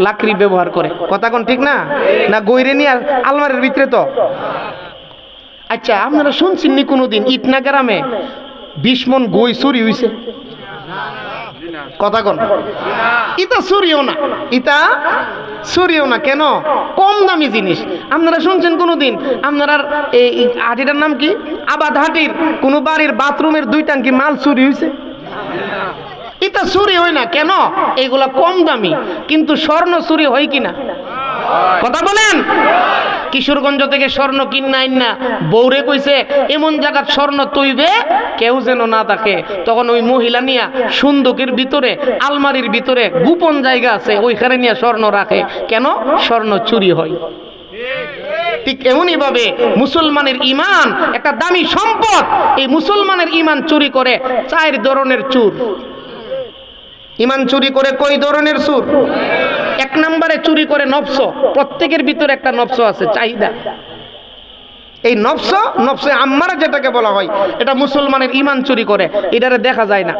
S1: লাকড়ি ব্যবহার করে। কথা কোন ঠিক না? না গইরে নিয়ে আলমারির ভিতরে তো। আচ্ছা, আপনারা শুনছেন নি কোনোদিন ইটনা গ্রামে 20 মণ গই চুরি হইছে? কথা কোন? ইটা চুরিও না, ইটা চুরিও না। কেন? কম দামি জিনিস। আপনারা শুনছেন কোনোদিন আপনার এই হাটিটার নাম কি, আবাদ হাটির কোনো বাড়ির বাথরুমের 2 টাঙ্কি মাল চুরি হয়েছে? এটা চুরি হয় না। কেন? এইগুলা কম দামি। কিন্তু স্বর্ণ চুরি হয় কিনা? কথা বলেন। কিশোরগঞ্জ থেকে স্বর্ণ কিনা আইনা বউরে কইছে এমন জায়গার স্বর্ণ তৈবে কেউ যেন না থাকে। তখন ওই মহিলা নিয়া সুন্দুকের ভিতরে আলমারির ভিতরে গোপন জায়গা আছে ওইখানে নিয়ে স্বর্ণ রাখে। কেন? স্বর্ণ চুরি হয়। ঠিক এমনই ভাবে মুসলমানের ঈমান একটা দামি সম্পদ। এই মুসলমানের ঈমান চুরি করে 4 ধরনের চোর। ঈমান চুরি করে কয় ধরনের চোর? 1 নম্বরে চুরি করে নফস। প্রত্যেকের ভিতরে একটা নফস আছে, চাহিদা। এই নফসে আম্মারা যেটাকে বলা হয়, এটা মুসলমানের ঈমান চুরি করে, এটারে দেখা যায় না।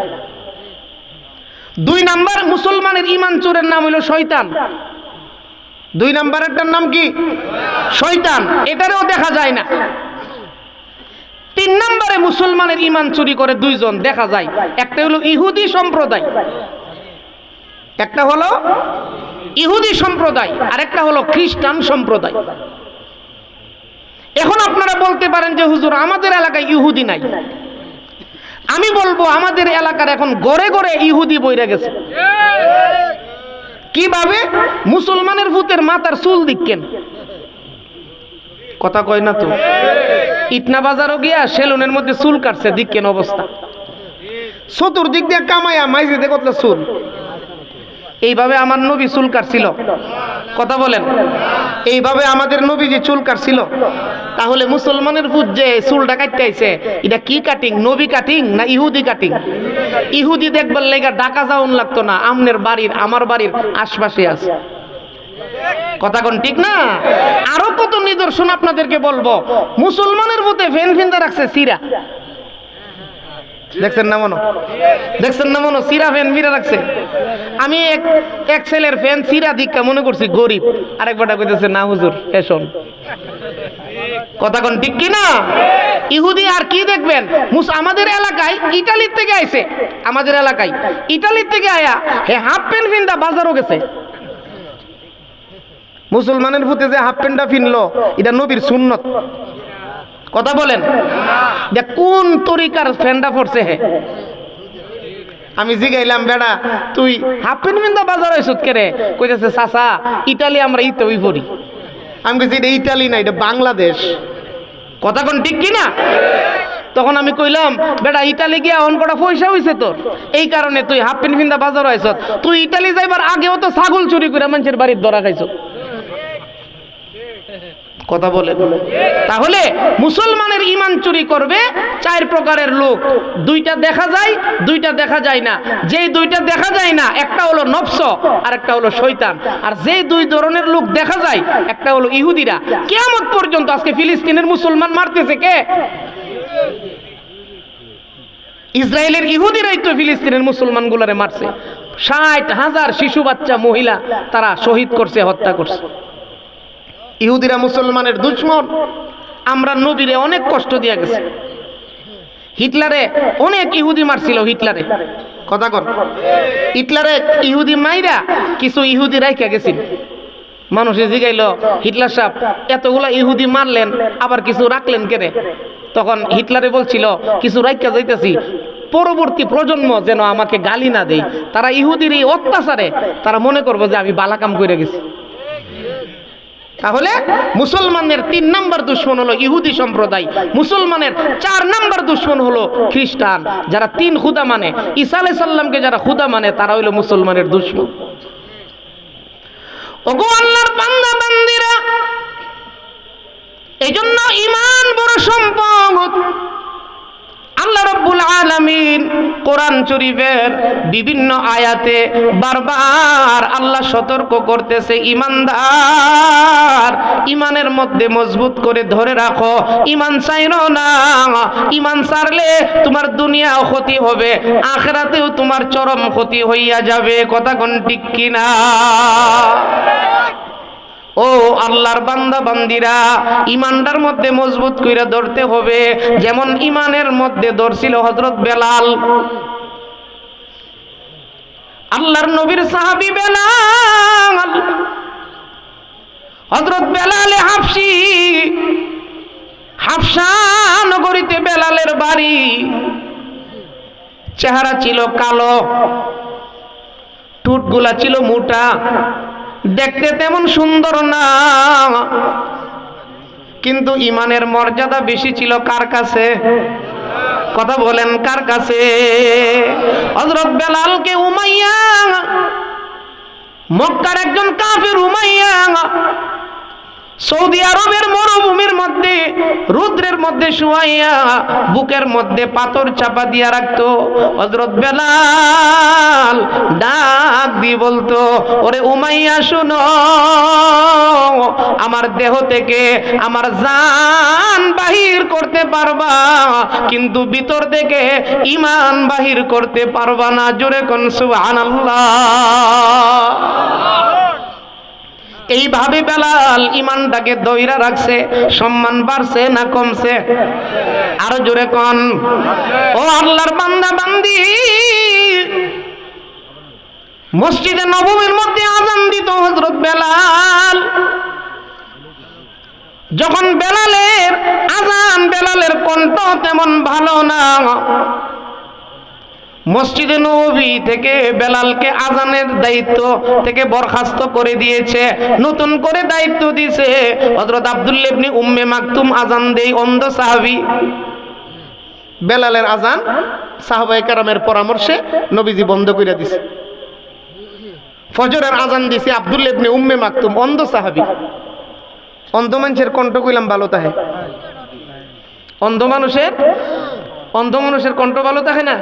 S1: 2 নাম্বার মুসলমানের ঈমান চোরের নাম হলো শয়তান। 2 নাম্বারেরটার নাম কি? শয়তান, এটারেও দেখা যায় না। 3 নম্বরে মুসলমানের ঈমান চুরি করে 2 জন দেখা যায়। একটা হলো ইহুদি সম্প্রদায়, একটা হলো ইহুদি সম্প্রদায়, আর একটা হলো খ্রিস্টান সম্প্রদায়। এখন আপনারা বলতে পারেন যে হুজুর আমাদের এলাকায় ইহুদি নাই। আমি বলবো আমাদের এলাকার এখন গড়ে গড়ে ইহুদি বইরা গেছে। কিভাবে? মুসলমানের ভূতের মাথার চুল দিকেন, কথা কয় না তো। ইটনা বাজারও গিয়া সেলুনের মধ্যে চুল কাটছে, দিকেন অবস্থা। চতুর্দিক দিয়ে কামাইয়া মাইজে দেখলে চুল। এইভাবে আমার নবী চুল কাটছিল, কথা বলেন। এইভাবে আমাদের নবী যে চুল কাটছিল, তাহলে মুসলমানের ভূত যে চুলটা কাটতে আইছে, এটা কি কাটিং? নবী কাটিং না ইহুদি কাটিং? ইহুদি দেখবার লেগা ঢাকা যাওন লাগতো না, আমনের বাড়ির আমার বাড়ির আশপাশে আছে, কথা কোন ঠিক না? আরো কত নিদর্শন আপনাদেরকে বলবো। মুসলমানের ভূতে ফ্যান ফিন্দা রাখছে সিরা, দেখছেন না মনো? দেখছেন না মনো? সিরা ফ্যান বিরা রাখছে। আমি এক ছেলের ফ্যান সিরা দীক্ষা মনে করছি গরিব, আরেকবারটা কইতেছে না হুজুর ফ্যাশন, কথা কোন ঠিক কি না? ইহুদি আর কি দেখবেন? আমাদের এলাকায় ইতালির থেকে আইছে, আমাদের এলাকায় ইতালির থেকে আয়া হে হাফ প্যান্ট ফিন্দা বাজারও গেছে। মুসলমানের ভূতে যে হাফ প্যান্টটা ফিনলো, এটা নবীর সুন্নত, কথা বলেন। যে কোন তরিকার ফ্যান্ডা পড়ছে হে? আমি জিগাইলাম বেড়া তুই হাফ প্যান্ট ফিন্দা বাজার হইছত কে রে? কইতেছে চাচা ইতালি আমরা ইতে ওই পড়ি। আমি কইছি এটা ইতালি না, এটা বাংলাদেশ, কথা কোন ঠিক কি না? তখন আমি কইলাম বেটা ইতালি গিয়া অন কটা পয়সা হইছে তোর, এই কারণে তুই হাফ প্যান্ট ফিন্দা বাজার হইছত। তুই ইতালি যাইবার আগেও তো ছাগল চুরি করে মানুষের বাড়ির ধরা খাইছ, কথা বলে। তাহলে মুসলমানের ঈমান চুরি করবে 4 প্রকারের লোক। 2টা দেখা যায়, 2টা দেখা যায় না। যেই 2টা দেখা যায় না, একটা হলো নফস আর একটা হলো শয়তান। আর যেই 2 ধরনের লোক দেখা যায়, একটা হলো ইহুদিরা। কিয়ামত পর্যন্ত আজকে ফিলিস্তিনের মুসলমান মারতেছে কে? ইসরায়েলের ইহুদিরাই তো ফিলিস্তিনের মুসলমানগুলোরে মারছে। 60,000 শিশু বাচ্চা মহিলা তারা শহীদ করছে, হত্যা করছে। ইহুদিরা মুসলমানের দুশমন। আমরা নবীরে অনেক কষ্ট দিয়া গেছে। হিটলারে অনেক ইহুদি মারছিল, হিটলারে, কথা কর। হিটলারে ইহুদি মাইরা কিছু ইহুদি রাইখা গেছিল। মানুষে জিগাইল হিটলার সাহেব এতগুলা ইহুদি মারলেন আবার কিছু রাখলেন কেনে? তখন হিটলারে বলছিল কিছু রাইখা যাইতেছি, পরবর্তী প্রজন্ম যেন আমাকে গালি না দেয়। তারা ইহুদির এই অত্যাচারে তারা মনে করবো যে আমি বালা কাম করে গেছি। তাহলে মুসলমানের 3 নম্বর দুশমন হলো ইহুদি সম্প্রদায়। মুসলমানের 4 নম্বর দুশমন হলো খ্রিস্টান, যারা 3 খুদা মানে। ঈসা আলাইহিস সালামকে যারা খুদা মানে, তারা হলো মুসলমানের দুশমন। ওগো আল্লাহর বান্দা বান্দীরা, এইজন্য ঈমান বড় সম্পদ। আল্লাহ রাব্বুল আলামিন কোরআন শরীফের বিভিন্ন আয়াতে বারবার আল্লাহ সতর্ক করতেছে, ঈমানদার ঈমানের মধ্যে মজবুত করে ধরে রাখো, ঈমান ছাইরো না। ঈমান ছাড়লে তোমার দুনিয়াও ক্ষতি হবে, আখিরাতেও তোমার চরম ক্ষতি হইয়া যাবে, কথা কোন ঠিক কিনা? ও আল্লাহর বান্দা বান্দিরা, ঈমানটার মধ্যে মজবুত কইরা ধরতে হবে। যেমন ঈমানের মধ্যে ধরছিল হযরত বেলাল, আল্লাহর নবীর সাহাবী বেলাল। হযরত বেলালে হাবশী, হাবশা নগরীতে বেলালের বাড়ি। চেহারা ছিল কালো, ঠোঁটগুলা ছিল মোটা, দেখতে তেমন সুন্দর না। কিন্তু ইমানের মর্যাদা বেশি ছিল কার কাছে? কথা বলেন কার কাছে? হযরত বেলালকে উমাইয়া, মক্কার একজন কাফির উমাইয়া, সৌদি আরবের মরুভূমির মধ্যে রুদ্রের মধ্যে শুয়াইয়া বুকের মধ্যে পাথর চাপা দিয়া রাখতো। হযরত বেলাল ডাক দিয়ে বলতো, ওরে উমাইয়া শুনো, আমার দেহ থেকে আমার জান বাহির করতে পারবা, কিন্তু ভিতর থেকে ঈমান বাহির করতে পারবা না। জোরে কোন সুবহানাল্লাহ। এইভাবে বেলাল ইমানটাকে দইরা রাখছে। সম্মান বাড়ছে না কমছে? আরো জোরে কোন। ও আল্লাহর বান্দা বান্দি, মসজিদে নববীর মধ্যে আযান দিত হযরত বেলাল। যখন বেলালের আযান, বেলালের কণ্ঠ তেমন ভালো না, মসজিদে নববী থেকে বেলালকে আযানের দায়িত্ব থেকে বরখাস্ত করে দিয়েছে, নতুন করে দায়িত্ব দিয়েছে হযরত আব্দুল্লাহ ইবনে উম্মে মাকতুম আযান দেই, অন্ধ সাহাবী। বেলালের আযান সাহাবায়ে কেরামের পরামর্শে নবীজি বন্ধ করে দিয়েছে। ফজরের আযান দিয়েছে আব্দুল্লাহ ইবনে উম্মে মাকতুম, অন্ধ সাহাবী। অন্ধ মানুষের কণ্ঠ কইলাম ভালো থাকে? অন্ধ মানুষের কণ্ঠ ভালো থাকে না?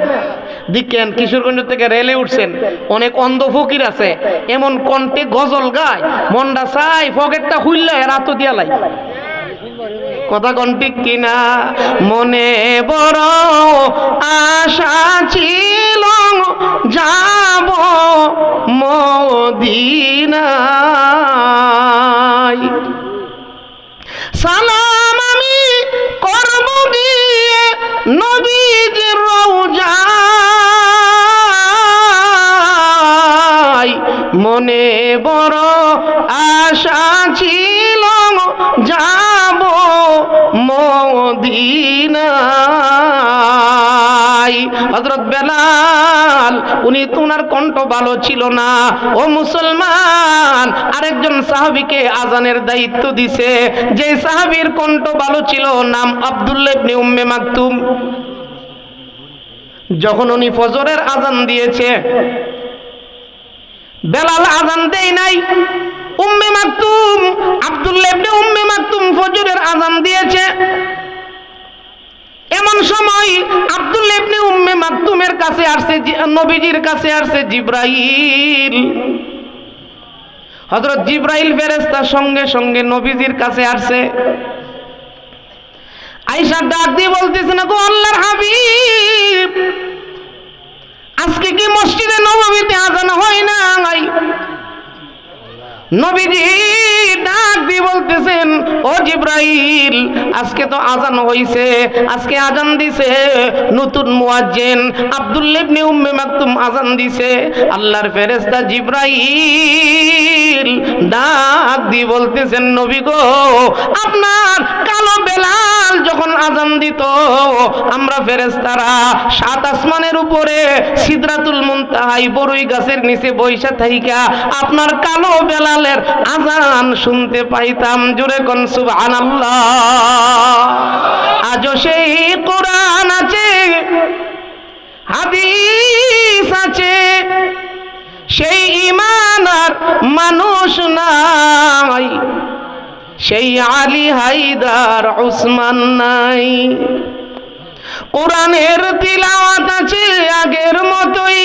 S1: দেখেন কিশোরগঞ্জ থেকে রেলে উঠছেন, অনেক অন্ধ ফকির আছে, এমন কণ্ঠে গজল গায়, মনটা চাই পকেটটা খুললে রাত দিয়া লাই। কথা কোন ঠিক কিনা? মনে বড় আশা ছিল যাব মদিনায়, সালাম আমি করব গিয়ে নবীজির রওজায়, মনে বড় আশা ছিল যাব মদিনায়। হযরত বেলাল উনি তোনার কণ্ঠ ভালো ছিল না। ও মুসলমান, আরেকজন সাহাবীকে আযানের দায়িত্ব দিছে, যে সাহাবীর কণ্ঠ ভালো ছিল, নাম আব্দুল্লাহ ইবনে উম্মে মাকতুম। যখন উনি ফজরের আযান দিয়েছে, বেলাল আযান দেয় নাই, উম্মে মাকতুম আব্দুল্লাহ ইবনে উম্মে মাকতুম ফজরের আযান দিয়েছে। এমন সময় আব্দুল্লাহ ইবনে উম্মে মাকতুমের কাছে আসছে, নবীজির কাছে আসছে জিবরাইল। হযরত জিবরাইল ফেরেশতা সঙ্গে সঙ্গে নবীজির কাছে আসছে। আয়েশা ডাক দিয়ে বলতেছে, না গো আল্লাহর হাবিব, আজকে কি মসজিদে নববীতে আযান হয় না? নবীজি ডাক দিয়ে বলতেছেন, ও জিবরাইল, আজকে তো আযান হইছে, আজকে আযান দিছে নতুন মুয়াজ্জিন আব্দুল্লাহ ইবনে উম্মে মাকতুম আযান দিছে। আল্লাহর ফেরেশতা জিবরাইল ডাক দিয়ে বলতেছেন, নবী গো, আপনার কালো বেলাল যখন আযান দিত, আমরা ফেরেশতারা সাত আসমানের উপরে সিদরাতুল মুনতাহায় বড়ই গাছের নিচে বৈশা থাইকা আপনার কালো বেলালের আযান শুনতে পাইতাম। জোরে কোন সুবহানাল্লাহ। আজও সেই কোরআন আছে, হাদিস আছে, সেই ঈমান আর মানুষ নাই, সেই আলী হায়দার উসমান নাই। কোরআনের তিলাওয়াত আছে আগের মতোই,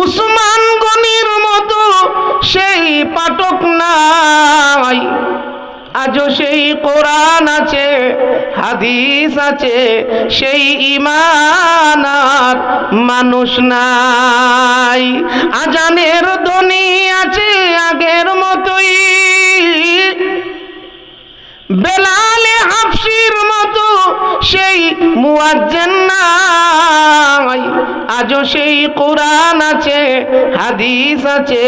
S1: উসমান গনির মতো সেই পাঠক নাই। আজও সেই কোরআন আছে, হাদিস আছে, সেই ঈমান আর মানুষ নাই। আজানের ধ্বনি আছে আগের মতোই, বেলালে হাফসির মতো সেই মুয়াজ্জিন নাই। আজও সেই কোরআন আছে, হাদিস আছে,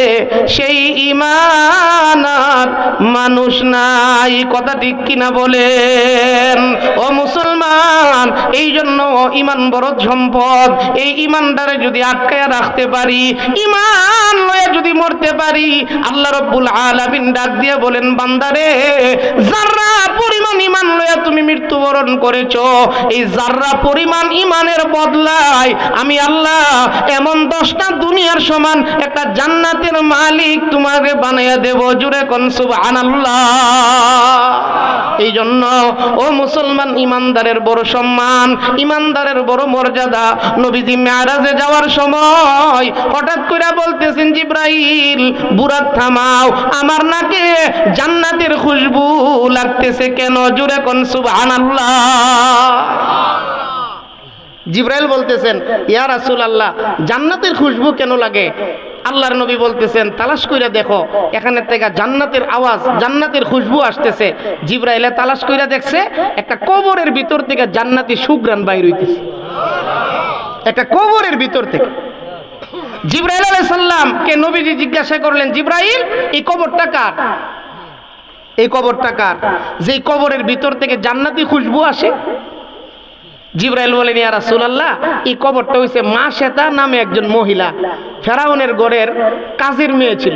S1: সেই ঈমান আর মানুষ নাই। কথা ঠিক কিনা বলেন? ও মুসলমান, এই জন্য ইমান বড় সম্পদ। এই ইমানটারে যদি আটকায়া রাখতে পারি, ইমান লয়ে যদি মরতে পারি, আল্লাহ রাব্বুল আলামিন ডাক দিয়ে বলেন, বান্দারে যাররা পরিমাণ ইমান লয়ে তুমি মৃত্যুবরণ করেছো, এই যাররা পরিমাণ ইমানের বদলায় আমি আল্লাহ এমন 10টা দুনিয়ার সমান একটা জান্নাতের মালিক তোমাকে বানাইয়া দেব। জুড়ে কোন সুবহানাল্লাহ। এই জন্য ও মুসলমান, ইমানদারের বড় সম্মান, ইমানদারের বড় মর্যাদা। নবীজি মেরাজে যাওয়ার সময় হঠাৎ করে বলতেছেন, জিব্রাইল বুরাক থামাও, আমার নাকে জান্নাতের খুশবু লাগতেছে কেন? জুড়ে কোন সুবহানাল্লাহ। জিব্রাইল বলতেছেন, ইয়া রাসূলুল্লাহ, জান্নাতের খুশবু কেন লাগে? আল্লাহর নবী বলতেছেন, তালাশ কইরা দেখো, এখানে থেকে জান্নাতের আওয়াজ, জান্নাতের খুশবু আসতেছে। জিব্রাইলে তালাশ কইরা দেখছে একটা কবরের ভিতর থেকে জান্নাতি সুঘ্রাণ বাইর হইতেছে, একটা কবরের ভিতর থেকে। জিব্রাইল আলাইহিস সালাম কে নবীজি জিজ্ঞাসা করলেন, জিব্রাইল এই কবরটা কার? এই কবরটা কার যেই কবরের ভিতর থেকে জান্নাতি খুশবু আসে? জিব্রাইল বলেন, ইয়া রাসূলুল্লাহ, এই কবরটা হইছে মা শ্বেতা নামে একজন মহিলা, ফেরাউনের ঘরের কাজের মেয়ে ছিল।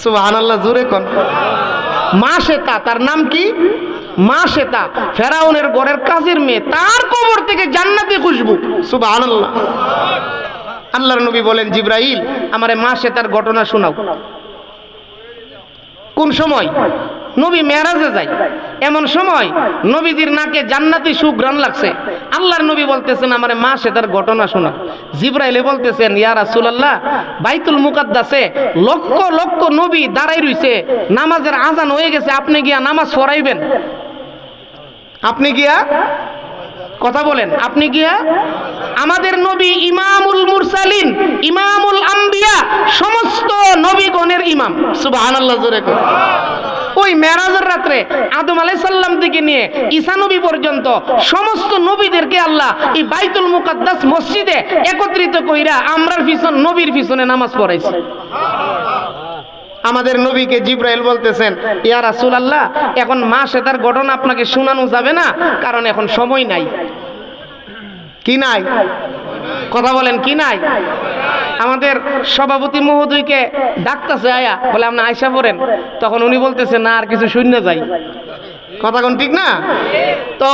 S1: সুবহানাল্লাহ, জোরে কোন। মা শ্বেতা, তার নাম কি? মা শ্বেতা, ফেরাউনের ঘরের কাজের মেয়ে, তার কবর থেকে জান্নাতি খুশবু। সুবহানাল্লাহ। আল্লাহর নবী বলেন, জিব্রাইল আমারে মা শ্বেতার ঘটনা শোনাও। কোন সময়? নবী মেরাজে যায়, এমন সময় নবীজির নাকে জান্নাতি সুঘ্রাণ লাগছে। আল্লাহর নবী বলতেছেন, আমারে মা শ্বেতার ঘটনা শোনাও। জিব্রাইলে বলতেছেন, ইয়া রাসূলুল্লাহ, বাইতুল মুকাদ্দাসে লক্ষ লক্ষ নবী দাঁড়াই রইছে, নামাজের আজান হয়ে গেছে, আপনি গিয়া নামাজ পড়াইবেন? আপনি গিয়া, কথা বলেন, আপনি গিয়া? আমাদের নবী ইমামুল মুরসালিন, ইমামুল আম্বিয়া, সমস্ত নবীগণের ইমাম। সুবহানাল্লাহ, জোরে কর। ওই মেরাজের রাত্রে আদম আলাইহিস সালাম থেকে নিয়ে ঈসা নবী পর্যন্ত সমস্ত নবীদেরকে আল্লাহ এই বাইতুল মুকাদ্দাস মসজিদে একত্রিত কইরা আমরার পিছন, নবীর পিছনে নামাজ পড়াইছে। আমাদের নবীকে জিব্রাইল বলতেছেন, ইয়া রাসূলুল্লাহ, এখন মা শ্বেতার ঘটনা আপনাকে শোনানো যাবে না, কারণ এখন সময় নাই। কি নাই? কথা বলেন, কি নাই? আমাদের সভাপতি মহোদয়কে ডাকতেছে, আয়া বলে আপনি আয়সা পড়েন। তখন উনি বলতেছে, না আর কিছু শূন্য যাই। কথা কোন ঠিক না? তো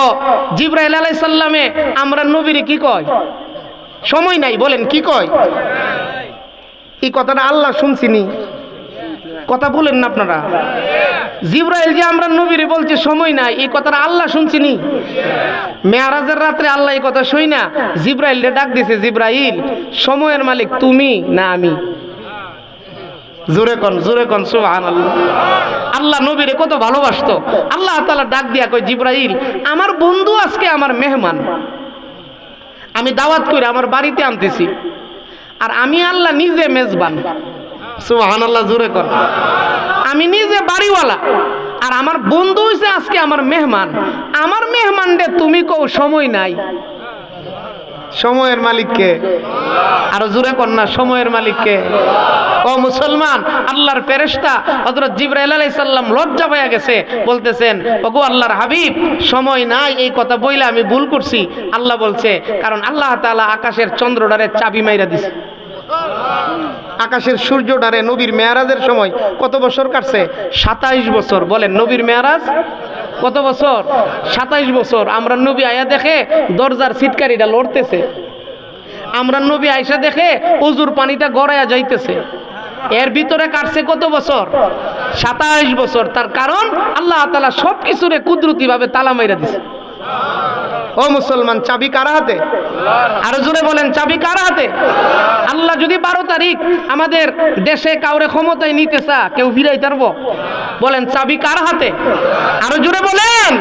S1: জিব্রাইল আলাইহিস সালামে আমরা নবীরে কি কয়? সময় নাই। বলেন কি কয়? এই কথাটা আল্লাহ শুনছিনি? কথা বলেন না আপনারা। জিব্রাইল যে আমরা নবীরে বলছে সময় নাই, এই কথাটা আল্লাহ শুনছিনি? মেরাজের রাত্রে আল্লাহ এই কথা শুই না জিব্রাইলরে ডাক দিছে, জিব্রাইল সময়ের মালিক তুমি না আমি? জোরে কোন, জোরে কোন সুবহানাল্লাহ। আল্লাহ নবীরে কত ভালোবাসতো। আল্লাহ তাআলা ডাক দিয়া কয়, জিব্রাইল আমার বন্ধু আজকে আমার মেহমান, আমি দাওয়াত করে আমার বাড়িতে আনতেছি, আর আমি আল্লাহ নিজে মেজবান। সুবহানাল্লাহ, জোরে কর। আমি নিজে বাড়িওয়ালা, আর আমার বন্ধু হইছে আজকে আমার মেহমান। আমার মেহমানরে তুমি কও সময় নাই। সময়ের মালিককে আরো জোরে কর না, সময়ের মালিককে। ও মুসলমান, আল্লাহর ফেরেশতা হযরত জিবরাইল আলাইহিস সালাম লজ্জা পেয়ে গেছে, বলতেছেন, ওগো আল্লাহর হাবিব, সময় নাই এই কথা বইলা আমি ভুল করছি। আল্লাহ বলছে, কারণ আল্লাহ তাআলা আকাশের চন্দ্রটারে চাবি মাইরা দিছে। আকাশের সূর্যটারে নবীর মেরাজের সময় কত বছর কাটছে? 27 বছর। বলেন নবীর মেরাজ কত বছর? 27 বছর। আমরা নবী আয়া দেখে দরজার সিটকারিটা লড়তেছে, আমরা নবী আয়েশা দেখে ওজুর পানিটা গড়ায়া যাইতেছে। এর ভিতরে কাটছে কত বছর? 27 বছর। তার কারণ আল্লাহ তাআলা সবকিছুরে কুদরতি ভাবে তালা মাইরা দিছে। ও মুসলমান, চাবি কার হাতে? আরো জোরে বলেন, চাবি কার হাতে? আল্লাহ যদি 12 তারিখ আমাদের দেশে কাউরে ক্ষমতায় নিতে চা, কেউ ফিরাই পারবো? বলেন চাবি কার হাতে? আরো জোরে বলেন।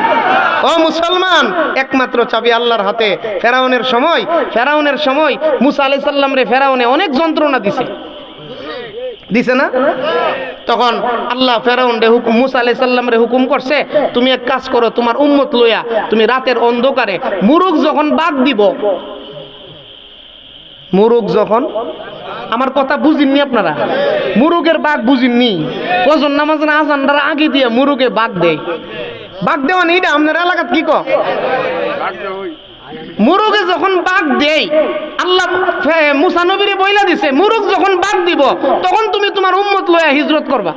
S1: ও মুসলমান, একমাত্র চাবি আল্লাহর হাতে। ফেরাউনের সময় মুসা আলাইহিস সালাম রে ফেরাউনে অনেক যন্ত্রণা দিছে, দিছে না? তখন আল্লাহ ফেরাউন রে হুকুম, মুসা আলাইহিস সালাম রে হুকুম করছে, তুমি এক কাজ করো, তোমার উম্মত লইয়া তুমি রাতের অন্ধকারে মুরুগ যখন বাগ দিব, মুরুগ যখন, আমার কথা বুঝিননি আপনারা? মুরুগের বাঘ বুঝিননি? ফজর নামাজের আজানটার আগে দিয়ে মুরুগে বাঘ দেয়। বাঘ দেওয়া নেই, এটা আপনার এলাকাত কি কয়? মুরুগে যখন বাঘ দেই, আল্লাহ মুসা নবীরে বইলা দিছে মুরুগ যখন বাঘ দিব তখন তুমি তোমার উম্মত লয়া হিজরত করবা।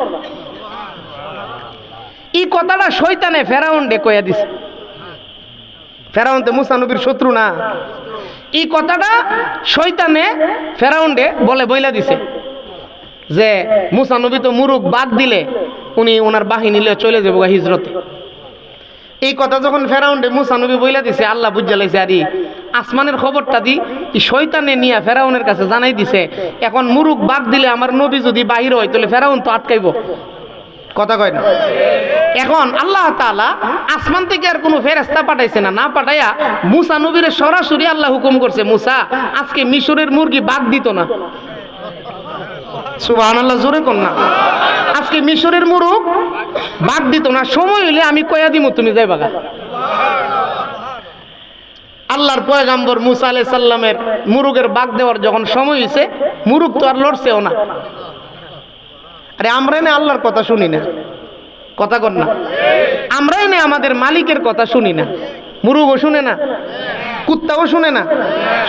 S1: এই কথাটা শয়তানে ফেরাউন ডে কইয়া দিছে। ফেরাউন তো মুসা নবীর শত্রু না। এই কথাটা শয়তানে ফেরাউন ডে বইলা দিছে যে মুসা নবী তো মুরুগ বাঘ দিলে উনি ওনার বাহিনী লিয়ে চলে যাবো হিজরতে। এই কথা যখন ফেরাউন্ডে মুসা নবী বইলা দিছে, আল্লাহ বুঝা লাইছে আরে আসমানের খবরটা দি এই শয়তানে নিয়ে ফেরাউনের কাছে জানাই দিছে, এখন মুরুগ বাঘ দিলে আমার নবী যদি বাহির হয় তাহলে ফেরাউন তো আটকাইব। কথা কয় না? এখন আল্লাহ তাআলা আসমান থেকে আর কোনো ফেরেশতা পাঠাইছে না, না পাঠাইয়া মুসা নবীর সরাসরি আল্লাহ হুকুম করছে, মুসা আজকে মিশরের মুরগি বাঘ দিত না। সুবহানাল্লাহ, জোরে কোন না। আজকে মিশরের মুরুগ বাঘ দিত না, সময় হইলে আমি কয়া দিমু তুমি যাইবা গা। আল্লাহর পয়গাম্বর মুসা আলাইহিস সালামের মুরুগের বাঘ দেওয়ার যখন সময় হইছে, মুরুগ তো আর লড়ছেও না। আরে আমরা না আল্লাহর কথা শুনি না, কথা কর না। আমরাই না আমাদের মালিকের কথা শুনি না। মুরুগও শুনে না, কুত্তাও শুনে না,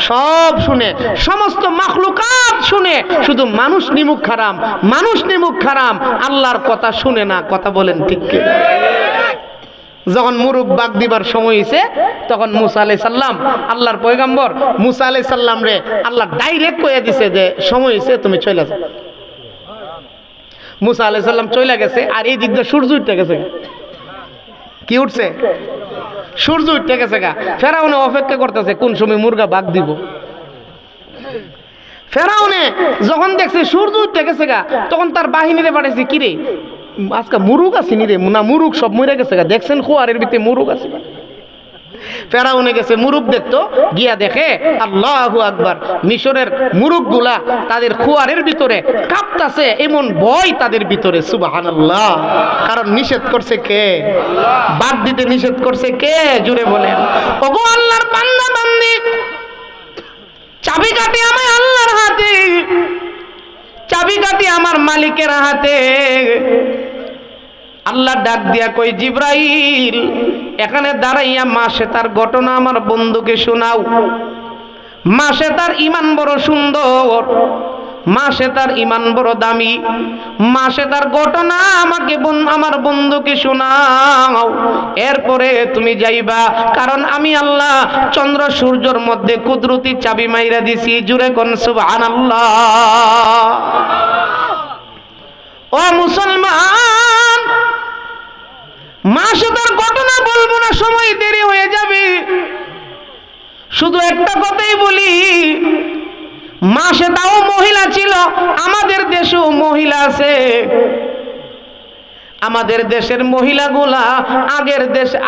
S1: সব শুনে, সমস্ত মাখলুকাত শুনে, শুধু মানুষ নিমুখ হারাম, মানুষ নিমুখ হারাম, আল্লাহর কথা শুনে না। কথা বলেন ঠিক কি? যখন মুরুগ বাগ দিবার সময় হয়েছে তখন মুসা আলাইহিস সালাম, আল্লাহর পয়গাম্বর মুসা আলাইহিস সালাম রে আল্লাহ ডাইরেক্ট কইয়া দিছে যে সময় হয়েছে তুমি চলে যাও। মুসা আলাইহিস সালাম চলে গেছে, আর এই দিক দিয়ে সূর্য উঠে গেছে। কি উঠছে? সূর্য উঠে গেছে গা। ফেরাউনে অপেক্ষা করতেছে কোন সময় মুরগা বাঘ দিব। ফেরাউনে যখন দেখছে সূর্য উঠে গেছে গা, তখন তার বাহিনীরে পাঠাইছে, কিরে আজকে মুরুগ আছে নি রে? না, মুরুগ সব মরে গেছে গা, দেখছেন খোয়ারের ভিতরে মুরুগ আছে। ফেরাউনে গেছে মুরুগ দেখতো, গিয়া দেখে আল্লাহু আকবার, মিশরের মুরুগগুলা তাদের খোয়ারের ভিতরে কাঁপতাছে, এমন ভয় তাদের ভিতরে। সুবহানাল্লাহ। কারণ নিষেধ করছে কে? বাদ দিতে নিষেধ করছে কে? জুড়ে বলেন। ওগো আল্লাহর বান্দা বান্দি, চাবিকাঠি আমার আল্লাহর হাতে, চাবিকাঠি আমার মালিকের হাতে। আল্লাহ ডাক দিয়া কই, জিব্রাইল এখানে দাঁড়াইয়া মাসে তার ঘটনা আমার বন্ধুকে শোনাও। মাসে তার ঈমান বড় সুন্দর, মাসে তার ঈমান বড় দামি, মাসে তার ঘটনা আমাকে আমার বন্ধুকে শোনাও। এরপরে তুমি যাইবা, কারণ আমি আল্লাহ চন্দ্র সূর্যের মধ্যে কুদরতি চাবি মাইরা দিছি। জুড়ে কোন সুবহানাল্লাহ। ও মুসলমান, মাসে তার ঘটনা বলবো না, সময় দেরি হয়ে যাবে। শুধু একটা কথাই বলি, মাসে তাও মহিলা ছিল। আমাদের দেশেও মহিলা আছে। আমাদের দেশের মহিলাগুলা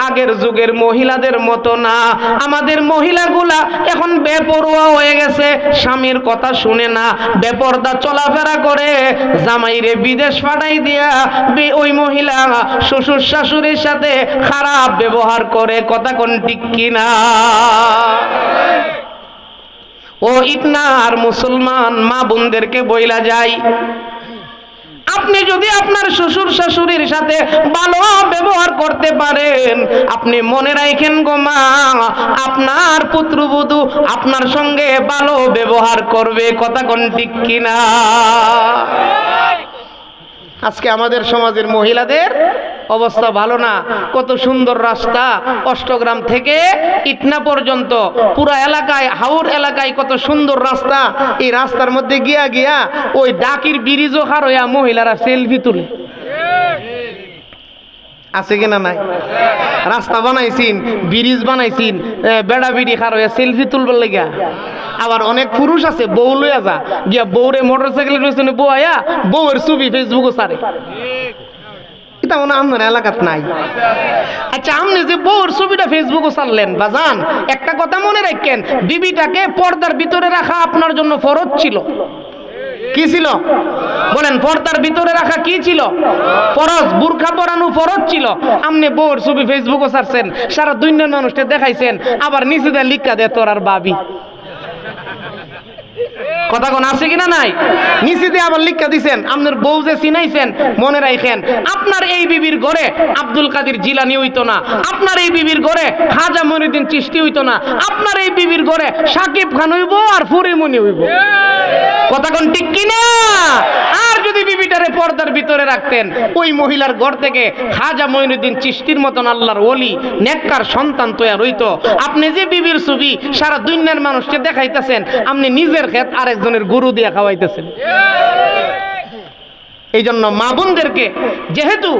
S1: আগের যুগের মহিলাদের মতো না। আমাদের মহিলাগুলা এখন বেপরোয়া হয়ে গেছে, স্বামীর কথা শুনে না, বেপরদা চলাফেরা করে। জামাইরে বিদেশ পাঠাই দিয়া ওই মহিলা শ্বশুর শাশুড়ির সাথে খারাপ ব্যবহার করে। কথা কোন ঠিক কিনা? ও ইতনার মুসলমান মা বোনদেরকে বইলা যায়, আপনি যদি আপনার শ্বশুর শাশুড়ির সাথে ভালো ব্যবহার করতে পারেন, আপনি মনে রাখেন গো মা, আপনার পুত্রবধূ আপনার সঙ্গে ভালো ব্যবহার করবে। কথা কোন ঠিক কিনা? আজকে আমাদের সমাজের মহিলাদের অবস্থা ভালো না। কত সুন্দর রাস্তা, অষ্টগ্রাম থেকে ইটনা পর্যন্ত পুরা এলাকায়, হাওর এলাকায় কত সুন্দর রাস্তা। এই রাস্তার মধ্যে গিয়া গিয়া ওই ডাকির ব্রিজও খার হইয়া মহিলারা সেলফি তুলে। আছে কিনা নাই? রাস্তা বানাইছিন, ব্রিজ বানাইছিন, বেড়া বিড়ি খার হইয়া সেলফি তুলবার লাগিয়া। আবার অনেক পুরুষ আছে বউ লইয়া যা গিয়া বউরে মোটরসাইকেলের পেছনে বউয়া বউয়ের ছবি ফেসবুকে ছাড়ে। এটা মনে হয় আপনার এলাকাত নাই। আচ্ছা, আপনি যে বউর ছবিটা ফেসবুকে ছাড়লেন, বাজান একটা কথা মনে রাখেন, বিবিটাকে পর্দার ভিতরে রাখা আপনার জন্য ফরজ ছিল। কি ছিল বলেন? পর্দার ভিতরে রাখা কি ছিল? ফরজ। বুরখা পরানো ফরজ ছিল। আপনি বউর ছবি ফেসবুকে ছাড়ছেন, সারা দুনিয়ার মানুষকে দেখাইছেন, আবার নিচে লিখা দে তোর আর বাবি। কথা কোন আছে কিনা নাই? নিচেতে আবার লিখা দিছেন আপনার বউ যে চিনাইছেন মনে রাখেন আপনার এই বিবির ঘরে আব্দুল কাদের জিলানী হইতো না, আপনার এই বিবির ঘরে খাজা মঈনুদ্দিন চিশতি হইতো না, আপনার এই বিবির ঘরে সাকিব খান হইব আর ফরিমনি হইব। কথা কোন ঠিক কিনা? আর যদি বিবিটারে পর্দার ভিতরে রাখতেন ওই মহিলার ঘর থেকে খাজা মঈনুদ্দিন চিশতির মতন আল্লাহর ওলি নেককার সন্তান তৈরি হইতো। আপনি যে বিবির ছবি সারা দুনিয়ার মানুষকে দেখাইতেছেন আপনি নিজের ক্ষেত আরেকজনের গরু দিয়ে খাওয়াইতেছেন। এই জন্য মা বোনদেরকে, যেহেতু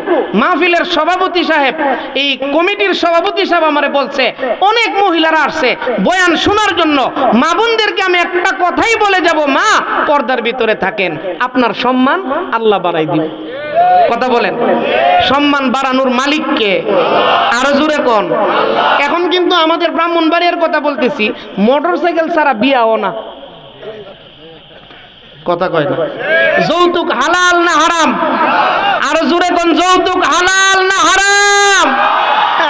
S1: মাহফিলের সভাপতি সাহেব এই কমিটির সভাপতি সাহেব আমারে বলছে অনেক মহিলারা আসছে বয়ান শোনার জন্য, মা বোনদেরকে আমি একটা কথাই বলে যাব, মা পর্দার ভিতরে থাকেন, আপনার সম্মান আল্লাহ বাড়াই দিবে। কথা বলেন, সম্মান বাড়ানোর মালিককে? আরো জোরে কোন? এখন কিন্তু আমাদের ব্রাহ্মণবাড়িয়ার কথা বলতেছি, মোটরসাইকেল ছাড়া বিয়াও না। কথা কয় না? যৌতুক হালাল না হারাম? আরো জোরে কোন, যৌতুক হালাল না হারাম?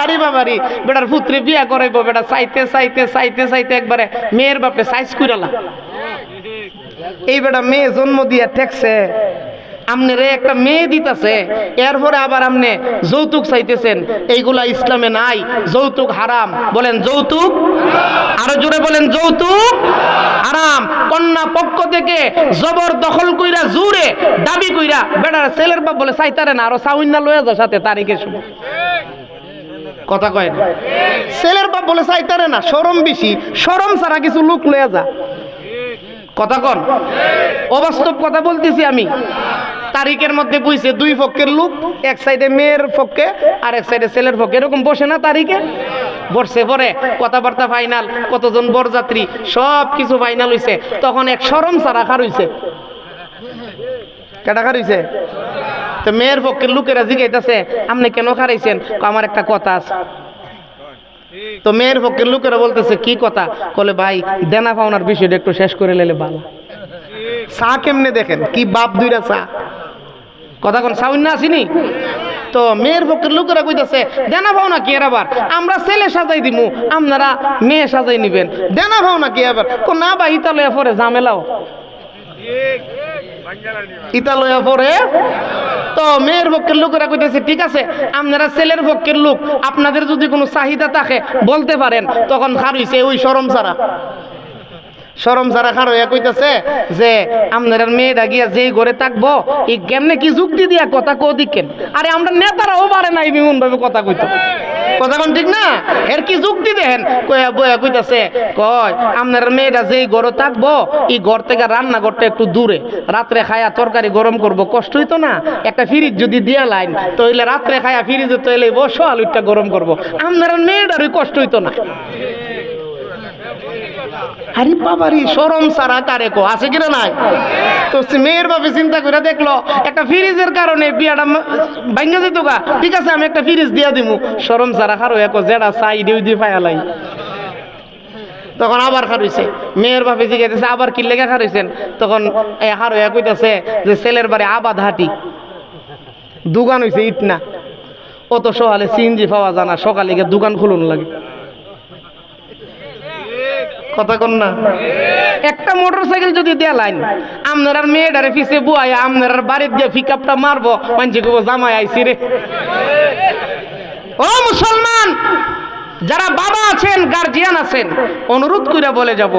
S1: আরে বাবারি, বেটার পুত্রে বিয়া করাইব, বেটা চাইতে চাইতে চাইতে চাইতে একবারে মেয়ের বাপে সাইজ কইরালা। এই বেটা মেয়ে জন্ম দিয়া ঠেকছে, আমনে একটা মেয়ে দিতেছে, এরপরে আবার আমনে যৌতুক চাইতেছেন। এইগুলা ইসলামে নাই, যৌতুক হারাম। বলেন যৌতুক, আরো জোরে বলেন যৌতুক হারাম। কন্যা পক্ষ থেকে জবর দখল কইরা জুরে দাবি কইরা বেটার ছেলের বাপ বলে চাইতারে না, আরো চাউন্না লয়ে যা সাথে তারিখের সময়। কথা কয় না? ছেলের বাপ বলে চাইতারে না, শরম বেশি, শরম ছাড়া কিছু লোক লয়ে যা। কথা কন, অবাস্তব কথা বলতেছি আমি। তারিখের মধ্যে বইছে দুই পক্ষের লোক, এক সাইডে মেয়ের পক্ষে আর এক সাইডে ছেলের পক্ষে, এরকম বসে না তারিখে? বসছে, পরে কথাবার্তা ফাইনাল, কতজন বরযাত্রী সব কিছু ফাইনাল হইছে। তখন এক শরম ছাড়া খার হইছে। কেটা খার হইছে? তো মেয়ের পক্ষের লোকেরা জিজ্ঞাইতেছে আপনি কেন খারাইছেন? আমার একটা কথা আছে। তো মেয়ের পক্ষের লোকেরা বলতেছে কি কথা? বলে ভাই দেনা পাওনার বিষয়টা একটু শেষ করে লেলে ভালো। চা কেমনে দেখেন, কি বাপ দুইটা চা। কথা কোন সাউন্ড না আসিনি? তো মেয়ের পক্ষের লোকেরা কইতাছে দেনা পাওনা কি এর আবার, আমরা ছেলে সাজাই দিমু, আপনারা মেয়ে সাজাই নিবেন, দেনা পাওনা কি আবার? না ভাই ইতা লইয়া পরে ঝামেলাও, ইতা লইয়া পরে। তো মেয়ের পক্ষের লোকেরা কইতেছে ঠিক আছে, আপনারা ছেলের পক্ষের লোক, আপনাদের যদি কোনো চাহিদা থাকে বলতে পারেন। তখন খার হইছে ওই শরম ছাড়া, শরম ছাড়া খার হইয়া কইতেছে যে আপনার মেয়েটা গিয়া যেই ঘরে থাকবো এই কেমনে কি যুক্তি দিয়া কথা কো দিকেন। আরে আমরা নেতারাও পারে নাই বিমন ভাবে কথা কইতো। কথা কোন ঠিক না? এর কি যুক্তি দেখেন? কয়া বয়া কইতাছে কয় আপনার মেয়েটা যেই ঘরে থাকবো এই ঘর থেকে রান্নাঘরটা একটু দূরে, রাত্রে খায়া তরকারি গরম করব, কষ্ট হইতো না? একটা ফ্রিজ যদি দিয়া লাইন তাহলে রাত্রে খায়া ফ্রিজে তৈলে বসো আলুটা গরম করব, আপনার মেয়েটার কষ্ট হইতো না। আরে বাবারি, শরম সারা কারে কো আছে কিনা নাই? তো মেয়ের বাপে চিন্তা করে দেখলো একটা ফ্রিজের কারণে বিয়াটা ভাঙ্গা যেত গা, ঠিক আছে আমি একটা ফ্রিজ দিয়া দিমু। শরম সারা খারো একো যেটা চাই দিউ দি ফায়ালাই। তখন আবার খারইছে, মেয়ের বাপে জিজ্ঞাসা আবার কি লেগে খারইছেন? তখন হারো এক কইতাছে যে ছেলের বাড়ি আবাদ হাটি, দোকান হইছে ইট না, অত সকালে সিএনজি পাওয়া জানা, সকালে গিয়ে দোকান খুলুন লাগে। কথা কন না? একটা মোটরসাইকেল যদি দেয়া লাইন আপনার আর মেয়েটারে পিছে বুয়াই আপনার আর বাড়ির দিয়ে পিকআপটা মারবো, মানছি কব জামাই আইছি রে। ও মুসলমান যারা বাবা আছেন, গার্জিয়ান আছেন, অনুরোধ করে বলে যাব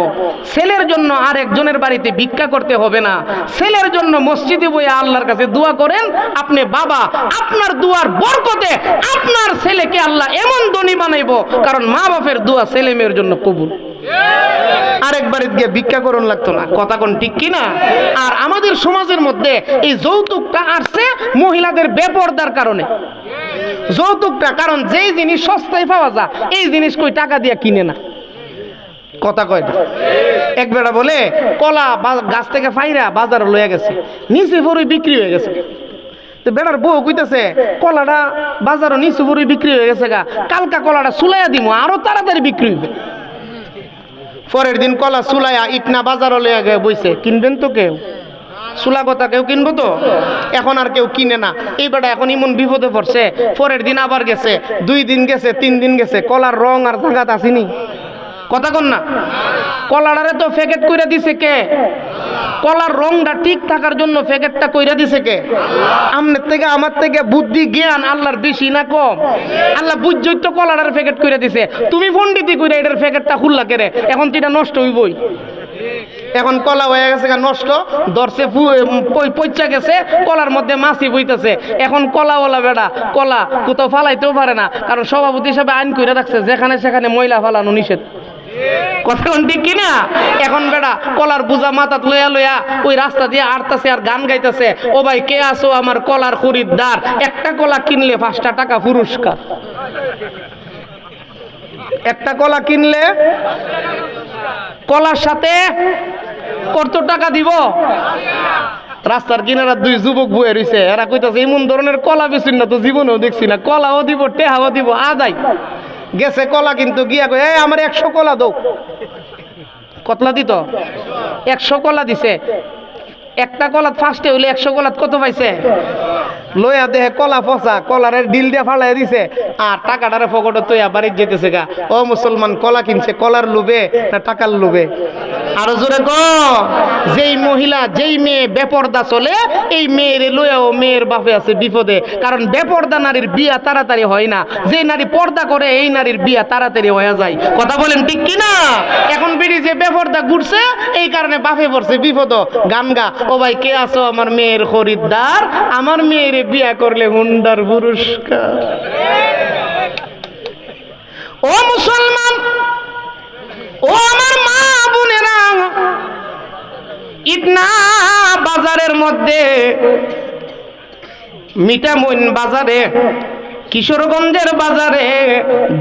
S1: ছেলের জন্য আর একজনের বাড়িতে ভিক্ষা করতে হবে না। ছেলের জন্য মসজিদে বইয়া আল্লাহর কাছে দোয়া করেন। আপনি বাবা, আপনার দোয়ার বরকতে আপনার ছেলেকে আল্লাহ এমন ধনী বানাইব, কারণ মা বাপের দোয়া ছেলে মেয়ের জন্য কবুল। আরেকবার গিয়ে ভিক্ষা করুন লাগতো না। কথা কোন ঠিক কিনা? আর আমাদের সমাজের মধ্যে এই যৌতুকটা আসছে মহিলাদের বেপরদার কারণে। যৌতুকটা কারণ যেই জিনিস সস্তায় পাওয়া যায় এই জিনিস কই টাকা দিয়ে কিনে না। কথা কয় না? এক বেটা বলে কলা গাছ থেকে ফাইরা বাজারে লইয়া গেছে, নিচে পরে বিক্রি হয়ে গেছে। তো বেটার বউ কইতেছে কলাটা বাজারও নিচে পরে বিক্রি হয়ে গেছে গা, কালকা কলাটা সুলাইয়া দিব আরো তাড়াতাড়ি বিক্রি হইবে। পরের দিন কলা সুলাইয়া ইটনা বাজারও লইয়া গে বইছে, কিনবেন তো কেউ? সুলা কথা কেউ কিনবো তো? এখন আর কেউ কিনে না। এই বেটা এখন ইমন বিপদে পড়ছে। পরের দিন আবার গেছে, 2 দিন গেছে, 3 দিন গেছে, কলার রং আর জায়গাত আসেনি। কথা কন না? কলাটারে তো প্যাকেট করে দিছে কে? কলার রংটা ঠিক থাকার জন্য প্যাকেটটা কইরা দিছে কে? আমনের থেকে আমার থেকে বুদ্ধি জ্ঞান আল্লাহর বেশি না কম? আল্লাহ বুঝছই তো কলার প্যাকেট কইরা দিছে, তুমি পণ্ডিতি কইরা এটার প্যাকেটটা খুললা কেরে? এখন তো এটা নষ্ট হইবই। এখন কলা হয়ে গেছে নষ্ট, দর্শে পচা গেছে, কলার মধ্যে মাছি বইতেছে। এখন কলাওয়ালা বেড়া কলা কোথাও ফালাইতেও পারে না, কারণ সভাপতি হিসাবে আইন করে রাখছে যেখানে সেখানে ময়লা ফালানো নিষেধ। কথা ঠিক কিনা? এখন বেড়া কলার বোঝা মাথাত লইয়া লইয়া ওই রাস্তা দিয়ে আড়তাছে আর গান গাইতেছে, ও ভাই কে আসো আমার কলার খরিদ্দার, একটা কলা কিনলে 5টা টাকা পুরস্কার। একটা কলা কিনলে কলার সাথে কত টাকা দিব? রাস্তার কিনারা 2 যুবক বয়ে রইছে, এরা কইতাছে এমন ধরনের কলা বেচুন না তো জীবনেও দেখছি না, কলাও দিব টেহাও দিব। আদাই গেছে কলা কিন্তু গিয়া কই এই আমার 100 কলা দাও। কতলা দিত? 100 কলা দিছে। একটা কলা ফার্স্টে হইলে 100 কলা কত পাইছে? লইয়া দেহে কলা পচা, কলারের ডিল দিয়ে ফালাই দিছে আর টাকাটারে পকেটে তৈয়া বাড়িতে যেতেছে গা। ও মুসলমান, কলা কিনছে কলার লোভে না টাকার লোভে? আরো জোরে ক। যেই মহিলা যেই মেয়ে বেপর্দা চলে, এই মেয়ের লইয়াও মেয়ের বাপে আছে বিপদে, কারণ বেপর্দা নারীর বিয়া তাড়াতাড়ি হয় না, যে নারী পর্দা করে এই নারীর বিয়া তাড়াতাড়ি হয়ে যায়। কথা বলেন ঠিক কিনা? এখন বিড়ি যে বেপর্দা ঘুরছে এই কারণে বাপে পড়ছে বিপদ। গান গা, ও ভাই কে আছো আমার মেয়ের খরিদ্দার, আমার মেয়ের বিয়া করলে হুন্ডার পুরস্কার। ও মুসলমান, ও আমার মা বোনেরা, ইটনা বাজারের মধ্যে মিঠামইন বাজারে, কিশোরগঞ্জের বাজারে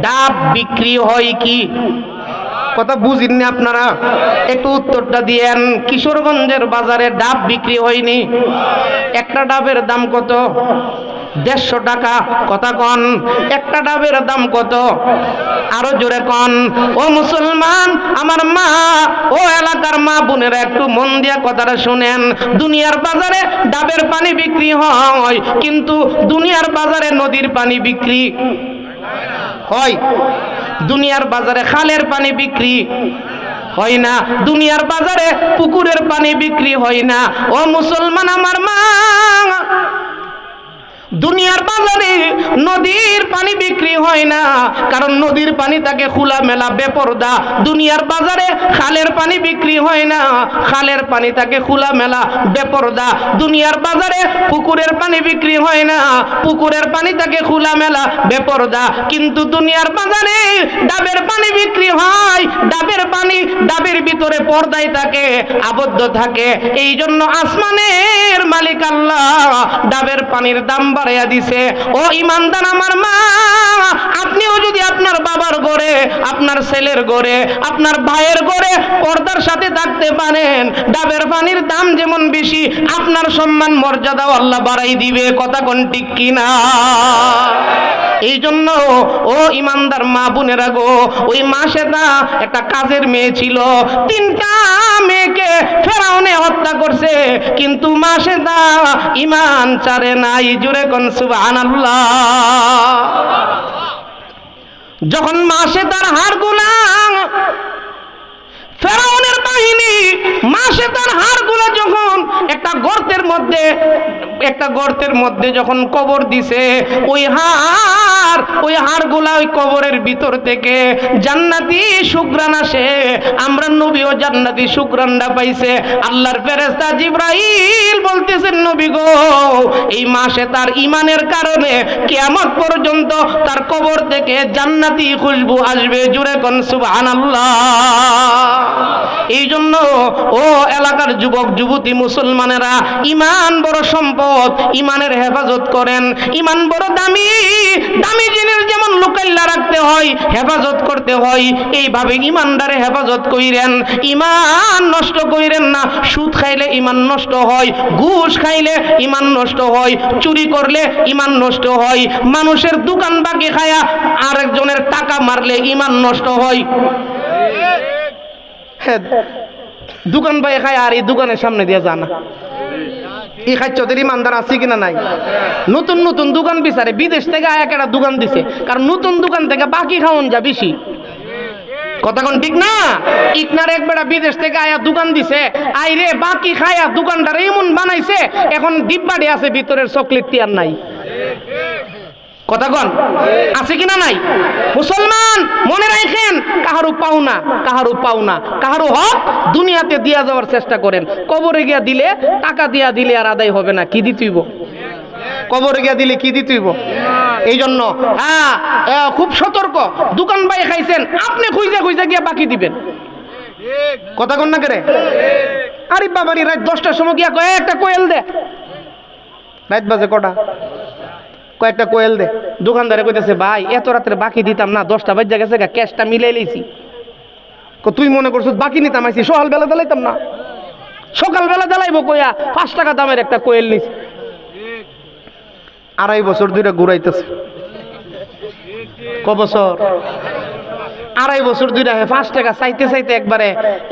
S1: ডাব বিক্রি হয় কি? কথা বুঝিননি আপনারা? একটু উত্তরটা দিয়েন। কিশোরগঞ্জের বাজারে ডাব বিক্রি হয়নি? একটা ডাবের দাম কত? 150 টাকা। কথা কন, একটা ডাবের দাম কত? আরো জোরে কন। ও মুসলমান, আমার মা, ও এলাকার মা বোনেরা একটু মন দিয়া কথাটা শুনেন। দুনিয়ার বাজারে ডাবের পানি বিক্রি হয়, কিন্তু দুনিয়ার বাজারে নদীর পানি বিক্রি হয়। দুনিয়ার বাজারে খালের পানি বিক্রি হয় না, দুনিয়ার বাজারে পুকুরের পানি বিক্রি হয় না। ও মুসলমান আমার মা, দুনিয়ার বাজারে নদীর পানি বিক্রি হয় না, কারণ নদীর পানি তাকে খোলা মেলা বেপরদা। দুনিয়ার বাজারে খালের পানি বিক্রি হয় না, খালের পানি তাকে খোলা মেলা বেপরদা। দুনিয়ার বাজারে পুকুরের পানি বিক্রি হয় না, পুকুরের পানি তাকে খোলা মেলা বেপরদা। কিন্তু দুনিয়ার বাজারে ডাবের পানি বিক্রি হয়, ডাবের পানি ডাবের ভিতরে পর্দায় থাকে, আবদ্ধ থাকে। এই জন্য আসমানের মালিক আল্লাহ ডাবের পানির দাম বাড়াইয়া দিছে। ও ইমানদার আমার মা, আপনিও যদি আপনার বাবার ঘরে, আপনার ছেলের ঘরে, আপনার ভাইয়ের ঘরে পর্দার সাথে থাকতে পারেন, ডাবের পানির দাম যেমন বেশি, আপনার সম্মান মর্যাদাও আল্লাহ বাড়াই দিবে। কথা কোন ঠিক কিনা? এই জন্য ও ইমানদার মা বোনেরা গো, ওই মাসেদা একটা কাজের মেয়ে ছিল, 3টা মেয়েকে ফেরাউনে হত্যা করছে, কিন্তু মাসেদা ঈমান ছাড়ে নাই। জোরে কোন সুবহানাল্লাহ। যখন মাসেদার হাড়গুলা ফেরাউনের বাহিনী মাসেদার হাড়গুলা যখন একটা গর্তের মধ্যে যখন কবর দিছে, ওই হাড়গুলা ওই কবরের ভিতর থেকে জান্নাতি সুঘ্রাণ আসে। আমরা নবীও জান্নাতি সুঘ্রাণটা পাইছে। আল্লাহর ফেরেশতা জিবরাইল বলতেছেন, নবী গো, এই মাসে তার ঈমানের কারণে কিয়ামত পর্যন্ত তার কবর থেকে জান্নাতি খুশবু আসবে। জোরে কোন সুবহানাল্লাহ। এই জন্য ও এলাকার যুবক যুবতী মুসলমানেরা, ঈমান বড় সম্পদ, ঈমানের হেফাজত করেন। ঈমান বড় দামি, দামি জিনিস যেমন লুকাইলা রাখতে হয়, হেফাজত করতে হয়, এইভাবে ঈমানদারে হেফাজত কইরেন। ঈমান নষ্ট কইরেন না। সুদ খাইলে ঈমান নষ্ট হয়, ঘুষ খাইলে ঈমান নষ্ট হয়, চুরি করলে ঈমান নষ্ট হয়, মানুষের দোকান বাকি খায়া আরেকজনের টাকা মারলে ঈমান নষ্ট হয়। দোকান বাই খায় আর এই দোকানের সামনে দিয়ে জানা, এই খাচ্ছদের ইমানদার আছে কিনা নাই? নতুন নতুন দোকান বিচারে, বিদেশ থেকে একটা দোকান দিছে, কারণ নতুন দোকান থেকে বাকি খাওয়ান যা বেশি। কথা কোন ঠিক না? ইকনার এক বেড়া বিদেশ থেকে আয়া দোকান দিছে, আইরে বাকি খায়া দোকানদার এমন বানাইছে এখন ডিব্বাডি আছে ভিতরের চকলেট টিয়ার নাই। কথা কোন আছে কিনা নাই? মুসলমান মনে রাখেন, কাহারও পাওনা, কাহারও পাওনা, কাহারও হক দুনিয়াতে দিয়া যাওয়ার চেষ্টা করেন। কবরে গিয়া দিলে, টাকা দিয়া দিলে আর আদায় হবে না। কি দিতেইব? কবরে গিয়া দিলে কি দিতেইব? এই জন্য খুব সতর্ক। দোকান বাই খাইছেন, আপনি খুঁজে খুঁজে গিয়া বাকি দিবেন। কথা কোন না করে? আরে বাবারি রাত 10টার সময় গিয়া কয় একটা কোয়েল দে। রাত বাজে কটা? কয়েকটা কোয়েল দে। দোকানদারে কইতেছে ভাই এত রাত্রে বাকি দিতাম না, 10টা বাজে গেছে, ক্যাশটা মিলাই লইছি। তুই মনে করছিস বাকি নিতাম? আইছি সকালবেলা দিলাইতাম না। সকালবেলা দিলাইবো কইয়া 5 টাকা দামের একটা কোয়েল নিছি। 2.5 বছর ধরে ঘুরাইতেছে। ক বছর? 2.5 বছর ধরে 5 টাকা চাইতে চাইতে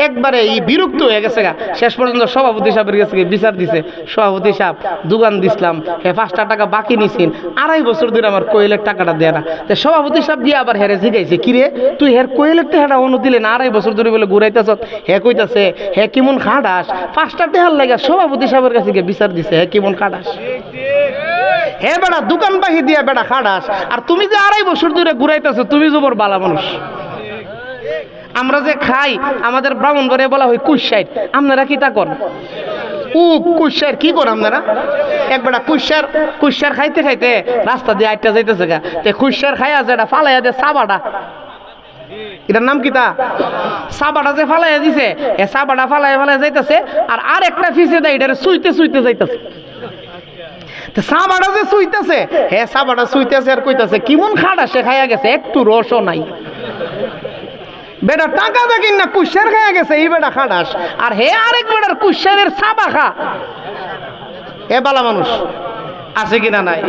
S1: একবারে বিরক্ত হয়ে গেছে গা। শেষ পর্যন্ত সভাপতি সাহেবের কাছে বিচার দিছে, সভাপতি সাহেব দোকান দিছিলাম, 5 টাকা বাকি নিছেন, 2.5 বছর ধরে আমার কোয়েলের টাকাটা দেয় না। সভাপতি সাহেব দিয়ে আবার হেরে জিগাইছে, কিরে তুই হের কোয়েলের টাকাটা অন্য দিলে না, 2.5 বছর ধরে বলে ঘুরাইতেছ। কইতাছে কেমন খাটাস, 5টা টাকার লাগা সভাপতি সাহেবের কাছে গিয়ে বিচার দিছে, কেমন খাটাস। বেটা দোকান বাহি দিয়া বেটা খাটাস, আর তুমি যে 2.5 বছর ধরে ঘুরাইতেছ, তুমি জবর বালা মানুষ। আমরা যে খাই, আমাদের ব্রাহ্মণবাড়িয়া বলা হয় কুশাইর, আপনারা কি তা করেন? কুশাইর কি করেন আপনারা? একবেলা কুশার খাইতে খাইতে রাস্তা দিয়ে আইটা যাইতেছে গা, কুশার খাইয়া যে ফালাইয়া দে সাবাটা, এটার নাম কি তা? সাবাটা যে ফালাইয়া দিছে, সাবাটা ফালাইয়া যাইতেছে, আর একটা ফিসে দেয় এটা সুইতে যাইতেছে। সাবাটা যে সুইতেছে, সাবাটা সুইতেছে আর কইতাছে কেমন খাটা, সে খাইয়া গেছে, একটু রসও নাই। বেটা টাকা দেখেন না, কুশার খাইয়া গেছে, এই বেটা খাটাস, আর আরেক বেটার কুশারের সাবা খা। বালা মানুষ আছে কিনা নাই?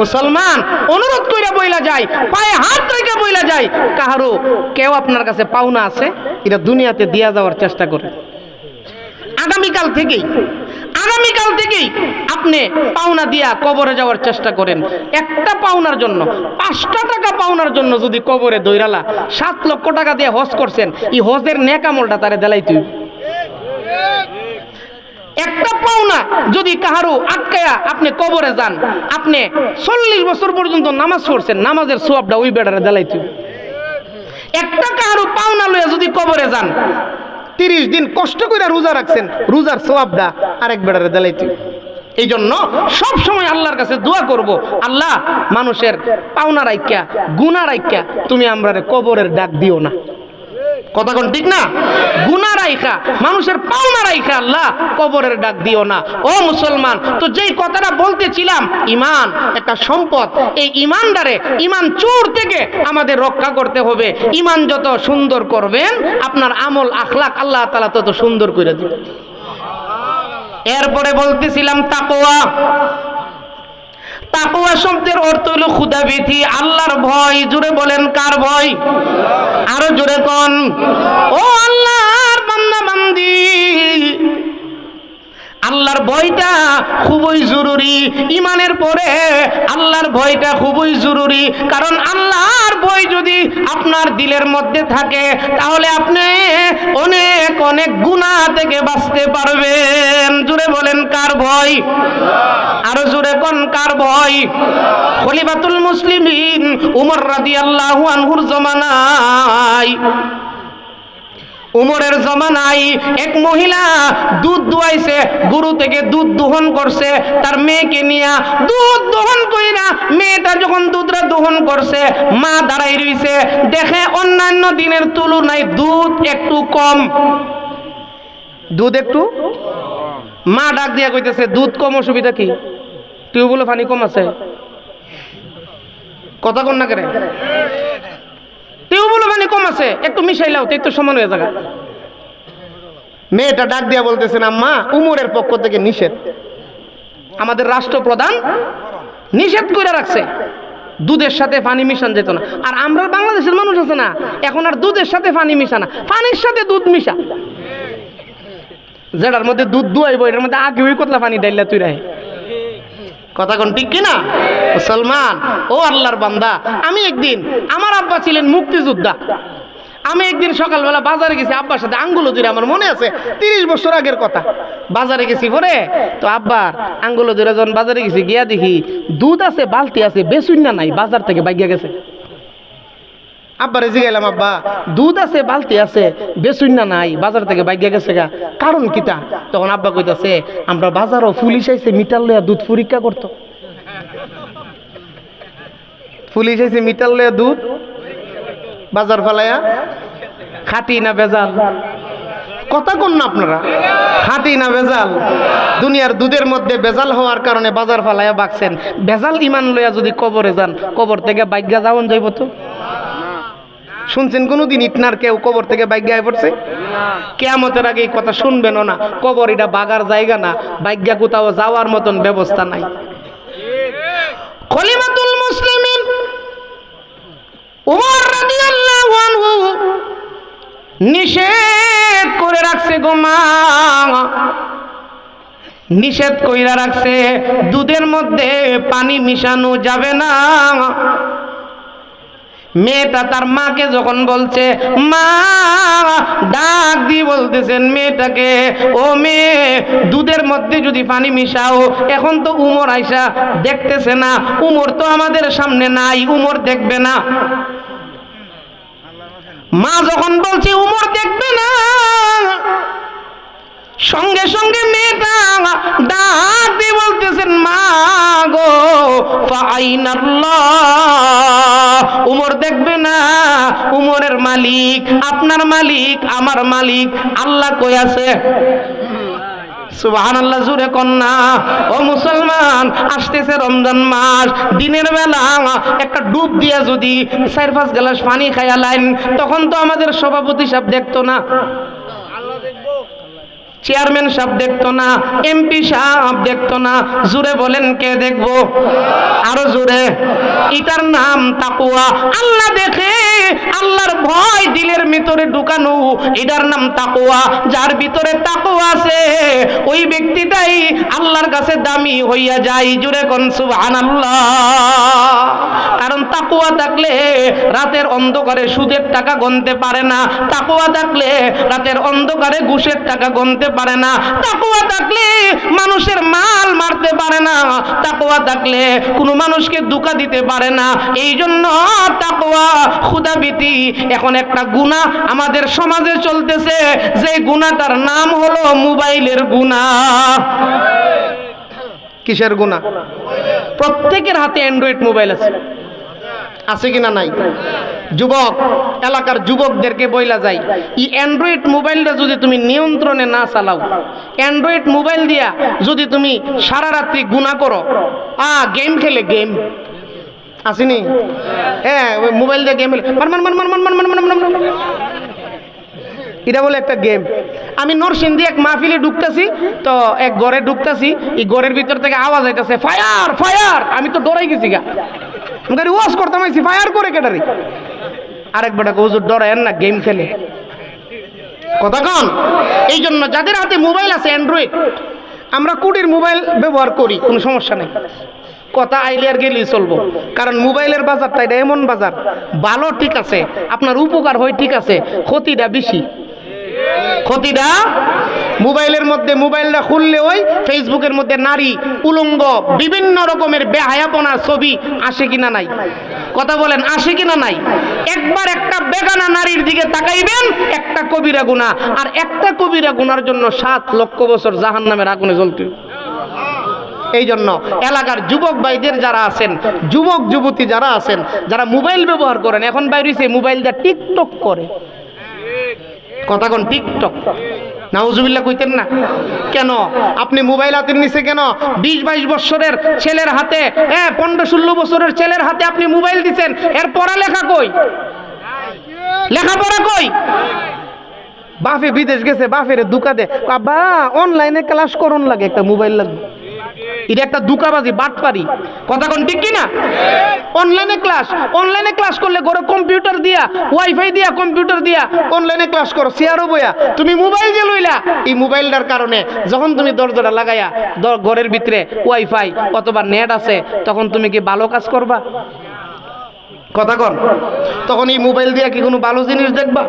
S1: মুসলমান অনুরোধ কইরা বইলা যায়, পায়ে হাত রেখে বইলা যায়, কাহারও কেউ আপনার কাছে পাওনা আছে, এটা দুনিয়াতে দিয়া যাওয়ার চেষ্টা করে। আগামীকাল থেকেই আপনি পাওনা দিয়া কবরে যাওয়ার চেষ্টা করেন। একটা পাওনার জন্য, 5টা টাকা পাওনার জন্য যদি কবরে দৈরালা 7 লক্ষ টাকা দিয়ে হজ করছেন, এই হজের নেক আমলটা তারে দেলাই তুই। একটা পাওনা যদি কাহারও আটকায়া আপনি কবরে যান, আপনি 40 বছর পর্যন্ত নামাজ পড়ছেন, নামাজের সওয়াবটা ওই বেটারে দেলাই তুই। একটা কাহারও পাওনা লইয়া যদি কবরে যান, 30 দিন কষ্ট করে রোজা রাখছেন, রোজার সওয়াবটা আরেক বেটারে দেলাইতে। এই জন্য সব সময় আল্লাহর কাছে দোয়া করব, আল্লাহ মানুষের পাওনা রাইখা, গুনাহ রাইখা তুমি আমরারে কবরের ডাক দিও না। কথা কোন ঠিক না? গুনাহ রাইখা, মানুষের পাওনা রাইখা আল্লাহ কবরের ডাক দিও না। ও মুসলমান, তো যেই কথাটা বলতেছিলাম, ঈমান একটা সম্পদ, এই ঈমানদারে, ঈমান চোর থেকে আমাদের রক্ষা করতে হবে। ঈমান যত সুন্দর করবেন, আপনার আমল আখলাক আল্লাহ তাআলা তত সুন্দর করে দিবেন। এরপরে বলতেছিলাম তাকওয়া। তাকওয়া শব্দের অর্থ হলো খোদাভীতি, আল্লাহর ভয়। জোরে বলেন কার ভয়? আরো জোরে কোন? ও আল্লাহর বান্দা বান্দি, আল্লাহর ভয়টা খুবই জরুরি। ঈমানের পরে আল্লাহর ভয়টা খুবই জরুরি, কারণ আল্লাহর ভয় যদি আপনার দিলের মধ্যে থাকে, তাহলে আপনি অনেক অনেক গুনাহ থেকে বাঁচতে পারবেন। জোরে বলেন কার ভয়? আরো জোরে কোন কার ভয়? খলিফাতুল মুসলিমিন উমর রাদিয়াল্লাহু আনহুর জামানায়, উমরের জামানায় এক মহিলা দুধ দুয়াইছে, গরু থেকে দুধ দোহন করছে, তার মেয়েকে নিয়ে দুধ দোহন কইরা মেয়েটা যখন দুধটা দোহন করছে, মা দাঁড়াই রইছে, দেখে অন্যান্য দিনের তুলনায় দুধ একটু কম, দুধ একটু। মা ডাক দিয়া কইতেছে দুধ কম, অসুবিধা কি? টিউবওয়েলে পানি কম আছে। কথা কোন না করে? টিউবওয়েলে পানি কম আছে, একটু মিশাইলাও তো একটু সমান হয়ে যাবে। মেয়েটা ডাক দিয়া বলতেছেন, আম্মা উমরের পক্ষ থেকে নিষেধ, আমাদের রাষ্ট্রপ্রধান নিষেধ করে রাখছে, দুধের সাথে পানি মিশান যেত না। আর আমরা বাংলাদেশের মানুষ আছে না, এখন আর দুধের সাথে পানি মিশা না, পানির সাথে দুধ মিশা। যেটার মধ্যে দুধ দুয়াইব এটার মধ্যে আগে ওই কতলা পানি ডাইলা তুই রাহে। কথা কোন ঠিক কিনা? মুসলমান ও আল্লাহর বান্দা, আমি একদিন, আমার আব্বা ছিলেন মুক্তিযোদ্ধা, আমি একদিন সকালবেলা বাজারে গেছি আব্বার সাথে, আঙ্গুলো ধরে, আমার মনে আছে 30 বছর আগের কথা। বাজারে গেছি পরে তো আব্বার আঙ্গুলো ধরে যখন বাজারে গেছি, গিয়া দেখি দুধ আছে, বালতি আছে, বেচুন না নাই, বাজার থেকে বাইগা গেছে। আব্বারে জিগাইলাম, আব্বা দুধ আছে, বালতি আছে, বেচুন না নাই, বাজার থেকে বাইগা গেছে গা, কারণ কিতা? তখন আব্বা কইতাছে, আমরা বাজারও পুলিশ আইছে মিটার লইয়া দুধ পরীক্ষা করতো। পুলিশ আইছে মিটার লইয়া দুধ বাজার ফেলাইয়া, খাঁটি না ভেজাল? কথা কোন না আপনারা, খাঁটি না ভেজাল? দুনিয়ার দুধের মধ্যে ভেজাল হওয়ার কারণে বাজার ফেলাইয়া বাকছেন, ভেজাল ইমান লইয়া যদি কবরে যান, কবর থেকে বাইগা যাওন যাইব তো? শুনছেন কোনোদিন ইটনার কেউ কবর থেকে বাইগা পড়ছে? কিয়ামতের আগে এই কথা শুনবেনও না। কবর এটা বাগার জায়গা না, বাইগা কোথাও যাওয়ার মতন ব্যবস্থা নাই। খলিফাতুল মুসলিমিন উমর রাদিয়াল্লাহু আনহু নিষেধ করে রাখছে গো মা, নিষেধ কইরা রাখছে, দুধের মধ্যে পানি মিশানো যাবে না। মেয়েটা তার মাকে যখন বলছে, মা ডাক দিয়ে বলতেছেন মেয়েটাকে, ও মেয়ে দুধের মধ্যে যদি পানি মিশাও, এখন তো উমর আইসা দেখতেছে না, উমর তো আমাদের সামনে নাই, উমর দেখবে না। মা যখন বলছে উমর দেখবে না, সঙ্গে সঙ্গে মেয়েটা ডাক দিয়ে বলতেছেন, মা গো ফাইনাল্লাহ, উমর দেখবে না, উমরের মালিক আপনার মালিক, আমার মালিক আল্লাহ কই আছে? সুবহানাল্লাহ, জোরে কন্যা। ও মুসলমান, আসতেছে রমজান মাস, দিনের বেলা একটা ডুব দিয়া যদি 4-5 গ্লাস পানি খাইয়া লাইন, তখন তো আমাদের সভাপতি সাহেব দেখতো না, চেয়ারম্যান সাহেব দেখতো না, এমপি সাহেব দেখতো না, জোরে বলেন কে দেখবো? আরো জোরে। এটার নাম তাকওয়া। আল্লাহ দেখে, আল্লাহর ভয় দিলের ভিতরে ঢুকানো, এটার নাম তাকওয়া। যার ভিতরে তাকওয়া আছে ওই ব্যক্তিটাই আল্লাহর কাছে দামি হইয়া যায়। জোরে কোন সুবহানাল্লাহ। কারণ তাকওয়া থাকলে রাতের অন্ধকারে সুদের টাকা গুনতে পারে না, তাকওয়া থাকলে রাতের অন্ধকারে ঘুষের টাকা গুনতে পারে না, তাকওয়া থাকলে মানুষের মাল মারতে পারে না, তাকওয়া থাকলে কোনো মানুষকে ধোঁকা দিতে পারে না। এই জন্য তাকওয়া, খুদাভীতি এখন একটা গুনাহ আমাদের সমাজে চলতেছে, যে গুনাহটার নাম হলো মোবাইলের গুনাহ। কিসের গুনাহ? প্রত্যেকের হাতে অ্যান্ড্রয়েড মোবাইল আছে, আছে কিনা নাই? যুবক, এলাকার যুবকদেরকে বইলা যায়, এই অ্যান্ড্রয়েড মোবাইলটা যদি তুমি নিয়ন্ত্রণে না চালাও, অ্যান্ড্রয়েড মোবাইল দিয়া যদি তুমি সারা রাত্রি গুনাহ করো, গেম খেলে, গেম আসেনি? হ্যাঁ, ওই মোবাইল দিয়ে গেম খেলে, এটা বলে একটা গেম। আমি নরসিংদী এক মাহফিলে ঢুকতেছি, তো এক ঘরে ঢুকতেছি, এই ঘরের ভিতর থেকে আওয়াজ আইতেছে, ফায়ার ফায়ার। আমি তো ডরাই গেছি গা, ওয়াজ করতাম, ফায়ার করে কেটারি। আরেক বেটা হুজুর ডরায়েন না, গেম খেলে। কথা কন। এই জন্য যাদের হাতে মোবাইল আছে অ্যান্ড্রয়েড, আমরা কুড়ির মোবাইল ব্যবহার করি, কোনো সমস্যা নেই, কথা আইলে আর গেলেই চলবো। কারণ মোবাইলের বাজারটা এটা এমন বাজার, ভালো ঠিক আছে, আপনার উপকার হয় ঠিক আছে, ক্ষতিটা বেশি। ক্ষতিটা মোবাইলের মধ্যে, মোবাইলটা খুললে ওই ফেসবুকের মধ্যে নারী উলঙ্গ বিভিন্ন রকমের বেহায়াপনা ছবি আসে কিনা নাই? কথা বলেন, আসে কিনা নাই? একবার একটা বেগানা নারীর দিকে তাকাইবেন, একটা কবিরা গুনাহ, আর একটা কবিরা গুনার জন্য 7 লক্ষ বছর জাহান্নামের আগুনে জ্বলতে। এই জন্য এলাকার যুবক ভাইদের যারা আছেন, যুবক যুবতী যারা আছেন, যারা মোবাইল ব্যবহার করেন, এখন বাইরেছে মোবাইল দিয়ে টিকটক করে। কথা কোন? টিকটক। নাউজুবিল্লাহ কইতেন না কেন? আপনি মোবাইল হাতের নিচে কেন 20-22 বছরের ছেলের হাতে, 15-16 বছরের ছেলের হাতে আপনি মোবাইল দিচ্ছেন? এর পড়ালেখা কই? লেখাপড়া কই? বাপে বিদেশ গেছে, বাপের দুকা দে, বাবা অনলাইনে ক্লাস করুন লাগে, একটা মোবাইল লাগবে। এটা একটা দুকাবাজি, বাটপারি। কথা কোন ঠিক কিনা? অনলাইনে ক্লাস করলে ঘরে কম্পিউটার দিয়া, ওয়াইফাই দিয়া, কম্পিউটার দিয়া অনলাইনে ক্লাস করো, চেয়ারও বইয়া। তুমি মোবাইল যে লইলা, এই মোবাইলটার কারণে যখন তুমি দরজাটা লাগাইয়া ঘরের ভিতরে ওয়াইফাই অথবা নেট আছে, তখন তুমি কি ভালো কাজ করবা? কথা কন। তখন এই মোবাইল দিয়ে কি কোনো ভালো জিনিস দেখবা?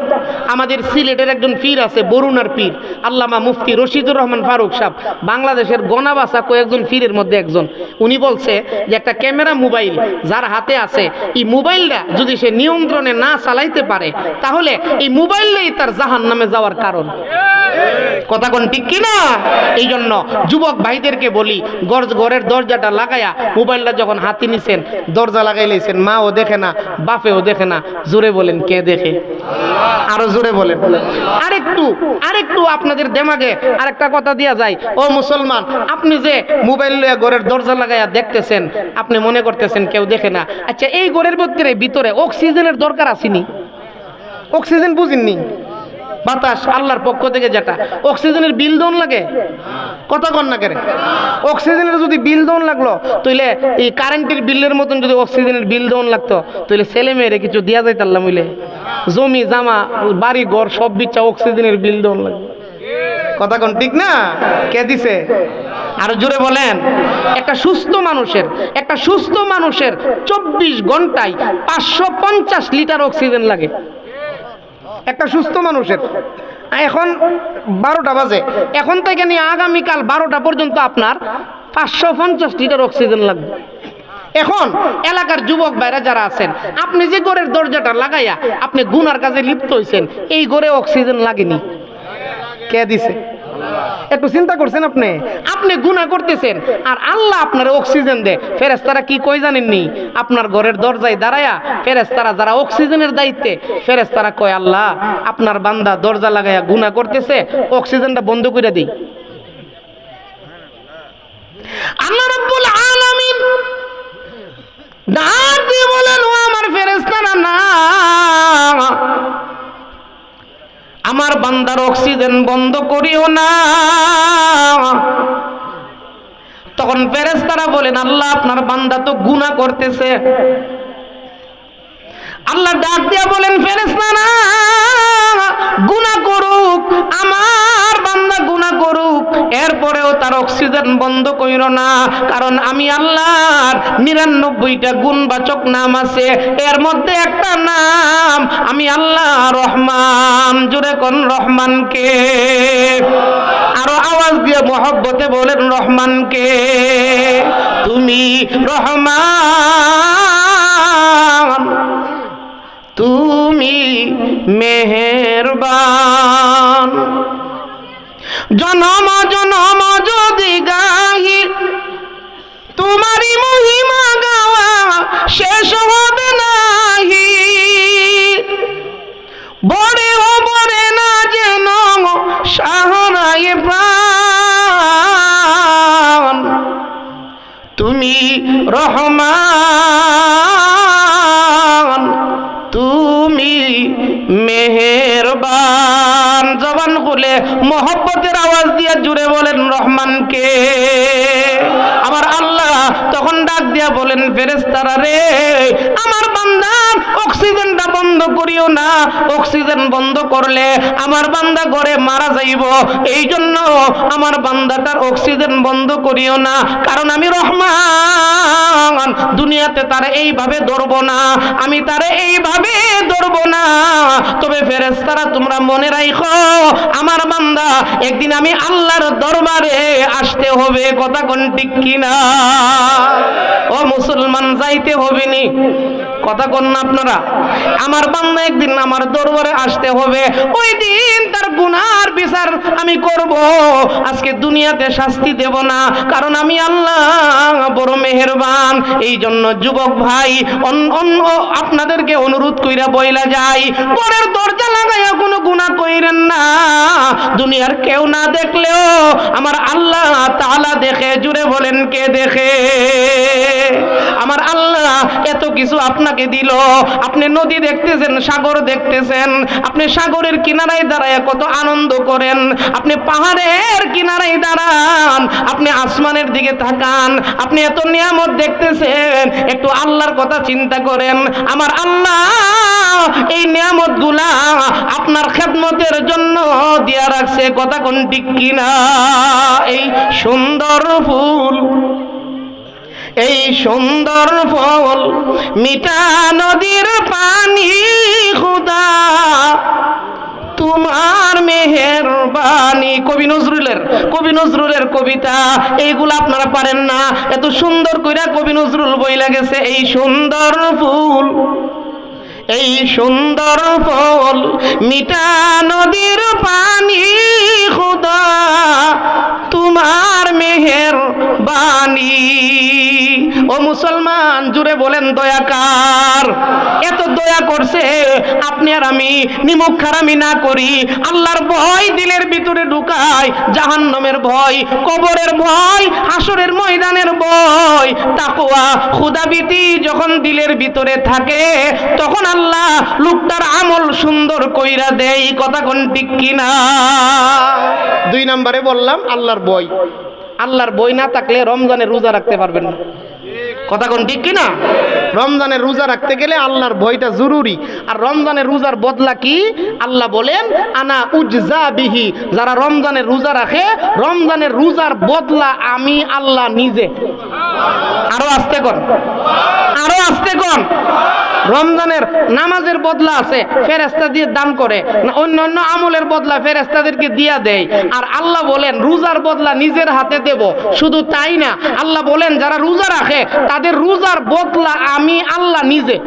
S1: আমাদের সিলেটের একজন পীর আছে, বরুণার পীর, আল্লামা মুফতি রশিদুর রহমান ফারুক সাহেব, বাংলাদেশের গণাবাসা কয়েকজন পীরের মধ্যে একজন। উনি বলছে যে একটা ক্যামেরা মোবাইল যার হাতে আছে, এই মোবাইলটা যদি সে নিয়ন্ত্রণে না চালাইতে পারে তাহলে এই মোবাইলটাই তার জাহান্নামে যাওয়ার কারণ। কথা কোন ঠিক কিনা? এই জন্য যুবক ভাইদেরকে বলি, ঘরের দরজাটা লাগায়া মোবাইলটা যখন হাতে নিছেন, দরজা লাগাই লাইছেন, মাও দেখে না, বাপেও দেখে না, জোরে বলেন কে দেখে? আরো জোরে বলেন। আরেকটু আপনাদের দেমাগে আরেকটা কথা দিয়া যায়। ও মুসলমান, আপনি যে মোবাইল লইয়া ঘরের দরজা লাগাইয়া দেখতেছেন, আপনি মনে করতেছেন কেউ দেখে না। আচ্ছা, এই ঘরের ভিতরে অক্সিজেনের দরকার আসেনি? অক্সিজেন বুঝিননি? বাতাস আল্লাহর পক্ষ থেকে যেটা, অক্সিজেনের বিল দন লাগে? কথা কন না কেন? অক্সিজেনের যদি বিল দন লাগলো, তাইলে এই কারেন্টের বিলের মতন যদি অক্সিজেনের বিল দন লাগতো, তাহলে ছেলে মেয়েরে কিছু দিয়া যাইতাল্লাম হইলে, জমি জামা বাড়ি ঘর সব বিচ্ছা অক্সিজেনের বিল দন লাগবে। কথা কন ঠিক না? কে দিছে? আরো জোরে বলেন। একটা সুস্থ মানুষের 24 ঘন্টায় 550 লিটার অক্সিজেন লাগে একটা সুস্থ মানুষের। এখন 12টা বাজে, এখন থেকে নিয়ে আগামীকাল 12টা পর্যন্ত আপনার 550 লিটার অক্সিজেন লাগবে। এখন এলাকার যুবক ভাইরা যারা আছেন, আপনি যে ঘরের দরজাটা লাগাইয়া আপনি গুনার কাজে লিপ্ত হয়েছেন, এই ঘরে অক্সিজেন লাগেনি, কে দিছে? একটু চিন্তা করছেন? আপনি গুনাহ করতেছেন আর আল্লাহ আপনার অক্সিজেন দেয়। ফেরেশতারা কি কই জানেননি? আপনার ঘরের দরজায় দাঁড়ায়া ফেরেশতারা যারা অক্সিজেনের দায়িত্বে, ফেরেশতারা কয়, আল্লাহ আপনার বান্দা দরজা লাগায়া গুনাহ করতেছে, অক্সিজেনটা বন্ধ করে দেই। আল্লাহ রাব্বুল আলামিন ডাক দিয়ে বলেন, ও আমার ফেরেশতারা, না, আমার বান্দার অক্সিজেন বন্ধ করিও না। তখন ফেরেশতারা বলেন, আল্লাহ আপনার বান্দা তো গুনাহ করতেছে। আল্লাহ ডাক দিয়া বলেন, ফেরেশতারা গুনাহ করুক, আমার বান্দা গুনাহ করুক, এরপরেও তার অক্সিজেন বন্ধ কইরো না, কারণ আমি আল্লাহর 99টা গুণবাচক নাম আছে, এর মধ্যে একটা নাম আমি আল্লাহ রহমান। জোরে কোন রহমান কে? আরো আওয়াজ দিয়ে মহব্বতে বলেন, রহমান কে? তুমি রহমান, তুমি মেহেরবান। জনম জনম যদি গাহি তোমারি মহিমা গাওয়া শেষ হবে নাহি, বড়ে ও বড়ে না যেন সাহারায় প্রাণ। তুমি রহমান, তুমি মেহেরবান। জবান খুলে মোহব্বতের আওয়াজ দিয়ে জুড়ে বলেন, রহমান কে? আমার আল্লাহ তখন ডাক দিয়া বলেন, ফেরেশতারা রে, আমার বান্দার অক্সিজেনটা বন্ধ করিও না, অক্সিজেন বন্ধ করলে আমার বান্দা ঘরে মারা যাইব, এই জন্য আমার বান্দাটার অক্সিজেন বন্ধ করিও না, কারণ আমি রহমান, দুনিয়াতে তারা এইভাবে ধরবো না, আমি তারে এইভাবে ধরবো না। তবে ফেরেশতারা তোমরা মনে রাখো, আমার বান্দা একদিন আমি আল্লাহর দরবারে আসতে হবে। কথা কোন ঠিক কিনা? ও মুসলমান, যাইতে হবে নি? কথা কোন না আপনারা? আমার বান্দা একদিন আমার দরবারে আসতে হবে, ওই দিন তার গুনার বিচার আমি করব। আজকে দুনিয়াতে শাস্তি দেব না, কারণ আমি আল্লাহ বড় মেহেরবান। এই জন্য যুবক ভাই, আপনাদেরকে অনুরোধ কইরা বইলা যাই, পরের দরজা লাগাইয়া কোনো গুনাহ কইরেন না। দুনিয়ার কেউ না দেখলেও আমার আল্লাহ তাআলা দেখে। জুড়ে বলেন, কে দেখে? আমার আল্লাহ এত কিছু আপনাকে দিল, আপনি নদী দেখতেছেন, সাগর দেখতেছেন, আপনি সাগরের কিনারায় দাঁড়ায় কত আনন্দ করেন, আপনি পাহাড়ের কিনারায় দাঁড়ান, আপনি আসমানের দিকে তাকান, আপনি এত নিয়ামত দেখতেছেন, একটু আল্লাহর কথা চিন্তা করেন। আমার আল্লাহ এই নিয়ামতগুলা আপনার খেদমতের জন্য দিয়া রাখছে। কথা কোন ঠিক কিনা? এই সুন্দর ফুল, এই সুন্দর ফল মিঠা নদীর পানি খোদা তোমার মেহেরবানি। কবি নজরুলের কবিতা, এইগুলো আপনারা পারেন না, এত সুন্দর কইরা কবি নজরুল বইলা গেছে। এই সুন্দর ফুল, এই সুন্দর ফল মিঠা নদীর পানি খোদা তোমার মেহেরবানি। ও মুসলমান, জুড়ে বলেন দয়াকার। এত দয়া করছে, আপনি আর আমি নিমুখ হারামি না করি, আল্লাহর ভয় দিলের ভিতরে ঢুকায়, জাহান্নামের ভয়, কবরের ভয়, হাসরের ময়দানের ভয়, তাকওয়া খুদাবিতি যখন দিলের ভিতরে থাকে, তখন আল্লাহ লোকটার আমল সুন্দর কইরা দেয়। কথা কোন ঠিক কিনা? 2 নম্বরে বললাম আল্লাহর ভয়। আল্লাহর ভয় না থাকলে রমজানের রোজা রাখতে পারবেন না। কথা কোন ঠিক কিনা? রমজানের রোজা রাখতে গেলে আল্লাহর ভয়টা জরুরি। আর রমজানের রোজার বদলা কি? আল্লাহ বলেন আনা উজজা বিহি, যারা রমজানের রোজা রাখে, রমজানের রোজার বদলা আমি আল্লাহ নিজে। আরো আস্তে কর, আরো আস্তে কর। রমজানের নামাজের বদলা আছে, ফেরেশতা দিয়ে দান করে, অন্যান্য আমলের বদলা ফেরেশতাদেরকে দিয়া দেয়। আর আল্লাহ বলেন রোজার বদলা নিজের হাতে দেব। শুধু তাই না, আল্লাহ বলেন যারা রোজা রাখে তাদের রোজার বদলা আমি আল্লাহ নিজে।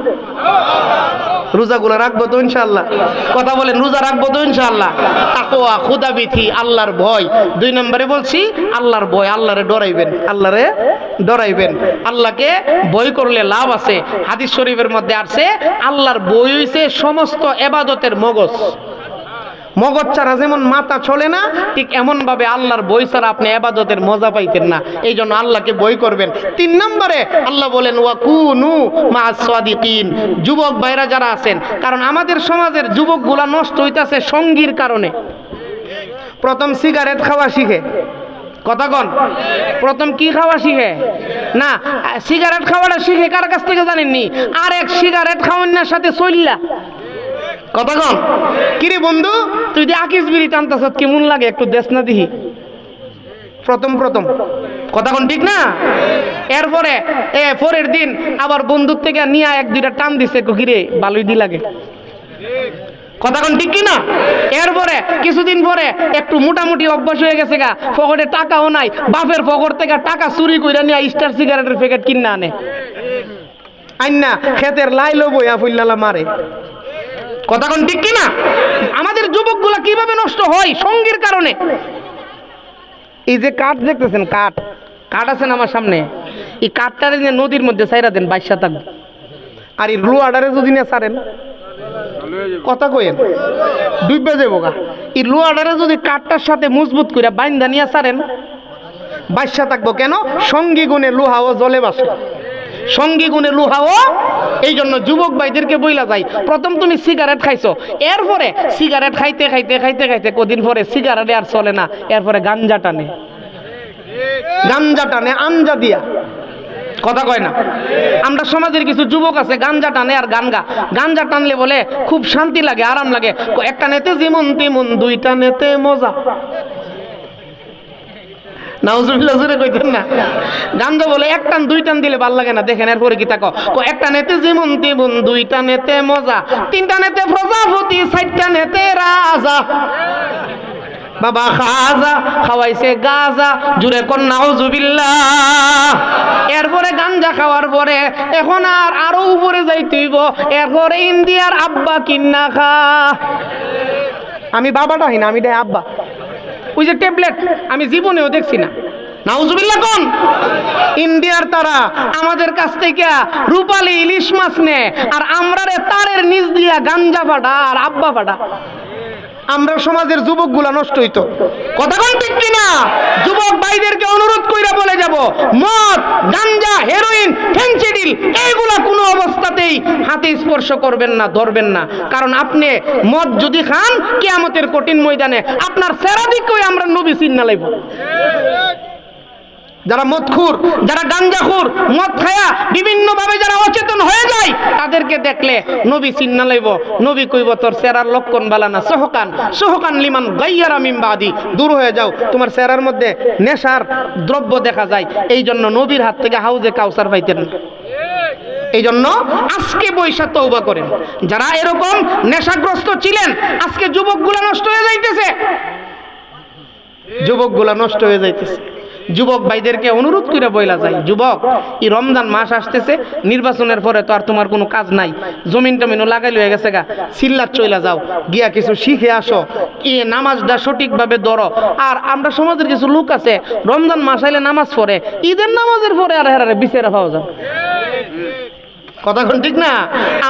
S1: রোজাগুলো রাখবো তো ইনশাআল্লাহ? কথা বলেন, রোজা রাখবো তো ইনশাআল্লাহ? তাকওয়া খুদাবিথি, আল্লাহর ভয়। 2 নম্বরে বলছি আল্লাহর ভয়। আল্লাহরে ডরাইবেন, আল্লাহরে ডরাইবেন। আল্লাহকে ভয় করলে লাভ আছে। হাদিস শরীফের মধ্যে আছে আল্লাহর ভয় হইছে সমস্ত ইবাদতের মগজ। মগজ ছাড়া যেমন মাথা চলে না, ঠিক এমন ভাবে আল্লাহর ভয় ছাড়া আপনি ইবাদতের মজা পাইতেন না। এই জন্য আল্লাহকে ভয় করবেন। 3 নম্বরে আল্লাহ বলেন ওয়াকুনু মা'আস সাদিকিন। যুবক ভাইরা যারা আছেন, কারণ আমাদের সমাজের যুবকগুলা নষ্ট হইতাছে সঙ্গীর কারণে। প্রথম সিগারেট খাওয়া শিখে। কথা কন, প্রথম কি খাওয়া শিখে? না, সিগারেট খাওয়াটা শিখে কার কাছ থেকে জানেননি? আর এক সিগারেট খাওয়ানোর সাথে চললা। কথা কন, কিরে বন্ধু তুই যে আকিস বিড়ি টানতাছ কেমন লাগে একটু দেশ না দিহি। প্রথম কথা কোন ঠিক না? এরপরে পরের দিন আবার বন্ধুর থেকে নিয়ে 1-2টা টান দিছে, কিরে ভালোই দি লাগে। কথা কোন ঠিক কিনা? এরপরে কিছুদিন পরে একটু মোটামুটি অভ্যাস হয়ে গেছে গা, পকেটে টাকাও নাই, বাপের পকেট থেকে টাকা চুরি করে নিয়ে স্টার সিগারেটের প্যাকেট কিনে আনে, আইনা ক্ষেতের লাইলো বইয়া ফুল্লালা মারে। কথা কোন ঠিক কিনা? আমাদের যুবকগুলা কিভাবে নষ্ট হয়? সঙ্গীর কারণে। এই যে কাঠ দেখতেছেন, কাঠ আছেন আমার সামনে, এই কাঠটারে যে নদীর মধ্যে ছাইরা দেন, বাইশা থাকবে। আর এই লোয়াডারে যদি না ছাড়েন, কথা কইেন ডুববে যাবো গা। এই লোয়াডারে যদি কাঠটার সাথে মজবুত করে বাইন্দা নিয়ে ছাড়েন, বাইশা থাকবো। কেন? সঙ্গী গুণে লোহাও জলে বাসে, সঙ্গী গুণে লোহাও। এই জন্য যুবক ভাইদেরকে বইলা যায়, প্রথম তুমি সিগারেট খাইছো, এরপরে সিগারেট খাইতে খাইতে খাইতে খাইতে কদিন পরে সিগারেট আর চলে না, এরপরে গাঞ্জা টানে, গাঞ্জা টানে আঞ্জা দিয়া। কথা কয় না? আমরা সমাজের কিছু যুবক আছে গাঞ্জা টানে আর গাঞ্জা টানলে বলে খুব শান্তি লাগে, আরাম লাগে। একটা নেতে যেমন তেমন, 2টা নেতে মজা। নাউজুবিল্লাহ, জোরে কইতেন না? গাঞ্জা বলে 1 টান 2 টান দিলে ভাল লাগে না। দেখেন এরপরে কি তাকো, একটা নেতে যেমন তেমন, 2টা নেতে মজা, 3টা নেতে প্রজাপতি, 4টা নেতে রাজা। বাবা খাজা খাওয়াইছে গাজা, জুড়ে কোন নাউজুবিল্লাহ। এরপরে গাঞ্জা খাওয়ার পরে এখন আরো উপরে যাইতে হইব, এরপরে ইন্ডিয়ার আব্বা কিন্না খা। আমি বাবাটা হই না, আমি দেয় আব্বা। ওই যে ট্যাবলেট আমি জীবনেও দেখছি না। নাউজুবিল্লাহ কোন? ইন্ডিয়ার তারা আমাদের কাছ থেকে রূপালী ইলিশ মাছ নেয়, আর আমরারে তারের নিচ দিয়া গাঞ্জা ফাটা আর আব্বা ফাটা। আমরা সমাজের যুবকগুলা নষ্ট হইতো। কথা কোন ঠিক কিনা? যুবক ভাইদেরকে অনুরোধ কইরা বলে যাব, মদ, গাঞ্জা, হেরোইন, ফেনসিডিল এইগুলা কোনো অবস্থাতেই হাতে স্পর্শ করবেন না, ধরবেন না। কারণ আপনি মদ যদি খান, কিয়ামতের কঠিন ময়দানে আপনার সেরা দিকেই আমরা নবী চিন্না লাইব। যারা মদখুর, যারা গাঞ্জাখুর, মদ খায়া বিভিন্নভাবে যারা অচেতন হয়ে যায়, তাদেরকে দেখলে নবী চিন্না লইব, নবী কইব তোর চেহারার লক্ষণ বালা না, সহকান সহকান লিমান গাইয়ারা মিন বাদি, দূর হয়ে যাও, তোমার চেহারার মধ্যে নেশার দ্রব্য দেখা যায়। এই জন্য নবীর হাত থেকে হাউজে কাউসার পাইতেন। এই জন্য আজকে বৈশা তওবা করেন। যারা এরকম নেশাগ্রস্ত ছিলেন, আজকে যুবকগুলা নষ্ট হয়ে যাইতেছে, যুবকগুলা নষ্ট হয়ে যাইতেছে। যুবক ভাইদেরকে অনুরোধ করে বইলা যায়, যুবক এই রমজান মাস আসতেছে, নির্বাচনের পরে তো আর তোমার কোনো কাজ নাই, জমিন টমিনও লাগাই লয়ে গেছে গা, সিল্লার চইলা যাও, গিয়া কিছু শিখে আসো, নামাজটা সঠিকভাবে ধরো। আর আমরা সমাজের কিছু লোক আছে রমজান মাস আইলে নামাজ পড়ে, ঈদের নামাজের পরে আর হেরারে বিচারা পাওয়া যায়। কথা কোন ঠিক না?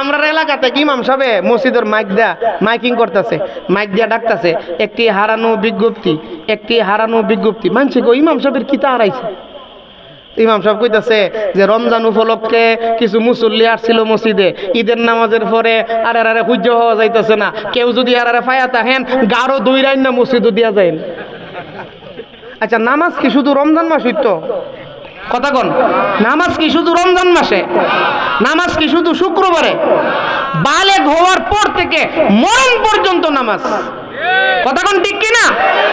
S1: আমরা এলাকাতে ইমাম সাহেব মসজিদের মাইকিং করতেছে, মাইক দিয়া ডাকতেছে, একটি হারানো বিজ্ঞপ্তি, একটি হারানো বিজ্ঞপ্তি। মানছে গো ইমাম সাহেবের কি তা হারাইছে? ইমাম সাহেব কইতাছে যে রমজান উপলক্ষে কিছু মুসল্লি আসছিল মসজিদে, ঈদের নামাজের পরে আরে সূর্য হওয়া যাইতেছে না, কেউ যদি আরে ফায়া থাকেন গাঢ় দুই রাইন না মসজিদও দিয়া যায়। আচ্ছা, নামাজ কি শুধু রমজান মাস হইতো? কথা কোন? নামাজ কি শুধু রমজান মাসে? নামাজ কি শুধু শুক্রবারে? বালেগ হওয়ার পর থেকে মরণ পর্যন্ত নামাজ। কথা কোন ঠিক কিনা?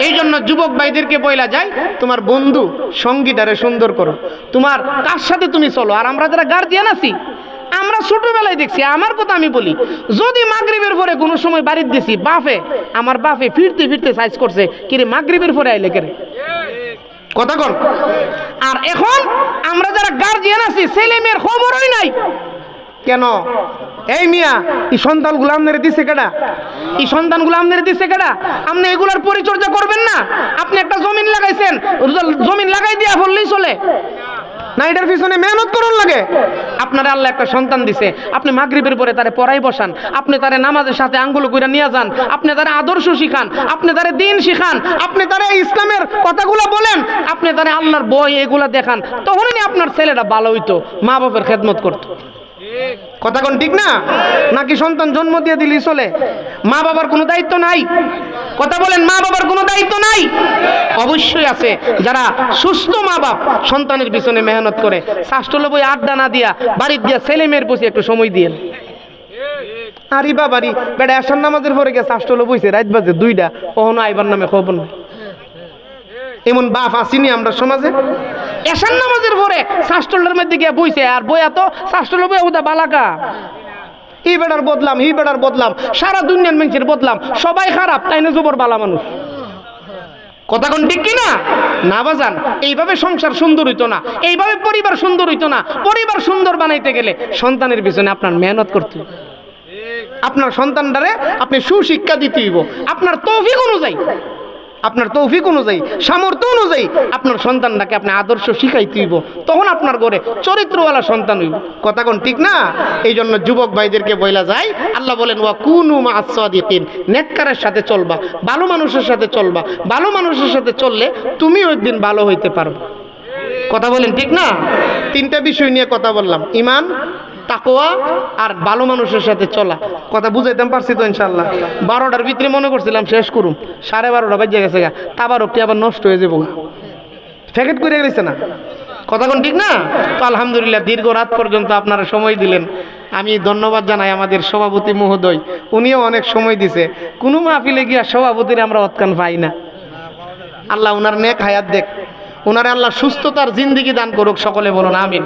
S1: এই জন্য যুবক ভাইদেরকে বইলা যায়, তোমার বন্ধু সঙ্গীটারে সুন্দর করো, তোমার কার সাথে তুমি চলো। আর আমরা যারা গার্জিয়ান আছি, আমরা ছোটবেলায় দেখছি, আমার কথা আমি বলি, যদি মাগরিবের পরে কোনো সময় বাড়িতে গেছি, আমার বাপে ফিরতে ফিরতে সাইজ করছে, কিরে মাগরিবের পরে আইলে কেরে? কথা কোন? আর এখন আমরা যারা গার্জিয়ান আছি, ছেলে মেয়ের খবরই নাই। কেন? এই মিয়া, এই সন্তানগুলো আপনারা দিছে কেডা? এই সন্তানগুলো আপনারা দিছে কেডা? আপনি এগুলার পরিচর্যা করবেন না? আপনি একটা জমিন লাগাইছেন, জমিন লাগাই দিয়া বললেই চলে না? এটার পিছনে মেহনত করুন লাগে। আপনার আল্লাহ একটা সন্তান দিছে, আপনি মাগরিবের পরে তারে পড়াই বসান, আপনি তারে নামাজের সাথে আঙ্গুল কইরা নিয়ে যান, আপনি তারে আদর্শ শিখান, আপনি তারে দিন শিখান, আপনি তারে ইসলামের কথাগুলো বলেন, আপনি তারে আল্লাহর বই এগুলা দেখান, তখনই আপনার ছেলেটা ভালো হইতো, মা বাপের খেদমত করতো। কথা কোন ঠিক না? নাকি সন্তান জন্ম দিয়ে দিলি চলে? মা বাবার কোনো দায়িত্ব নাই? কথা বলেন, মা বাবার কোনো দায়িত্ব নাই? অবশ্যই আছে। যারা সুস্থ মা বাপ সন্তানের পিছনে মেহনত করে, শাস্ত্রলে বই আড্ডা না দিয়া বাড়ির দিয়া ছেলে মেয়ের প্রতি একটু সময় দিয়েন। আরে বাবারি বেটা আসার নামাজের পরে গিয়ে শাস্ত্রলে বইছে, রাত বাজে 2টা, কখনো আইবার নামে খবর নাই। এমন বাপ আসিনি আমরা সমাজে? এশার নামাজের পরে শাস্ত্রের মধ্যে গিয়ে বইছে, আর বইয়া তো শাস্ত্রের বই ওটা বালাকা, এই বেটার বদলাম, এই বেটার বদলাম, সারা দুনিয়ার মানুষের বদলাম, সবাই খারাপ, তাই না জবর বালা মানুষ। কথা কোন ঠিক কিনা? না বাজান, এইভাবে সংসার সুন্দর হইতো না, এইভাবে পরিবার সুন্দর হইতো না। পরিবার সুন্দর বানাইতে গেলে সন্তানের পিছনে আপনার মেহনত করতে হবে। আপনার সন্তানটারে আপনি সুশিক্ষা দিতে হইব, আপনার তৌফিক অনুযায়ী, আপনার তৌফিক অনুযায়ী, সামর্থ্য অনুযায়ী আপনার সন্তানটাকে আপনি আদর্শ শিখাইতে হইব, তখন আপনার ঘরে চরিত্রওয়ালা সন্তান হইব। কথা কোন ঠিক না? এই জন্য যুবক ভাইদেরকে বইলা যায়, আল্লাহ বলেন ওয়া কুনু মা'আস সাদিকিন, নেককারের সাথে চলবা, ভালো মানুষের সাথে চলবা, ভালো মানুষের সাথে চললে তুমিও একদিন ভালো হইতে পারবে। কথা বলেন ঠিক না? 3টা বিষয় নিয়ে কথা বললাম, ঈমান, তাকওয়া আর ভালো মানুষের সাথে চলা। কথা বুঝাইতে পারছি তো ইনশাআল্লাহ? 12টার ভিতরে মনে করছিলাম শেষ করুম, 12:30 বাজে গেছে গা, তাবারকটি আবার নষ্ট হয়ে যাবো, প্যাকেট করে গেছে না। কথা কোন ঠিক না? তো আলহামদুলিল্লাহ, দীর্ঘ রাত পর্যন্ত আপনারা সময় দিলেন, আমি ধন্যবাদ জানাই আমাদের সভাপতি মহোদয়, উনিও অনেক সময় দিছে। কোনো মাহফিলে গিয়া সভাপতির আমরা অৎকান পাই না। আল্লাহ ওনার নেক হায়াত দেখ, ওনারে আল্লাহ সুস্থতার জিন্দেগি দান করুক, সকলে বলুন আমিন।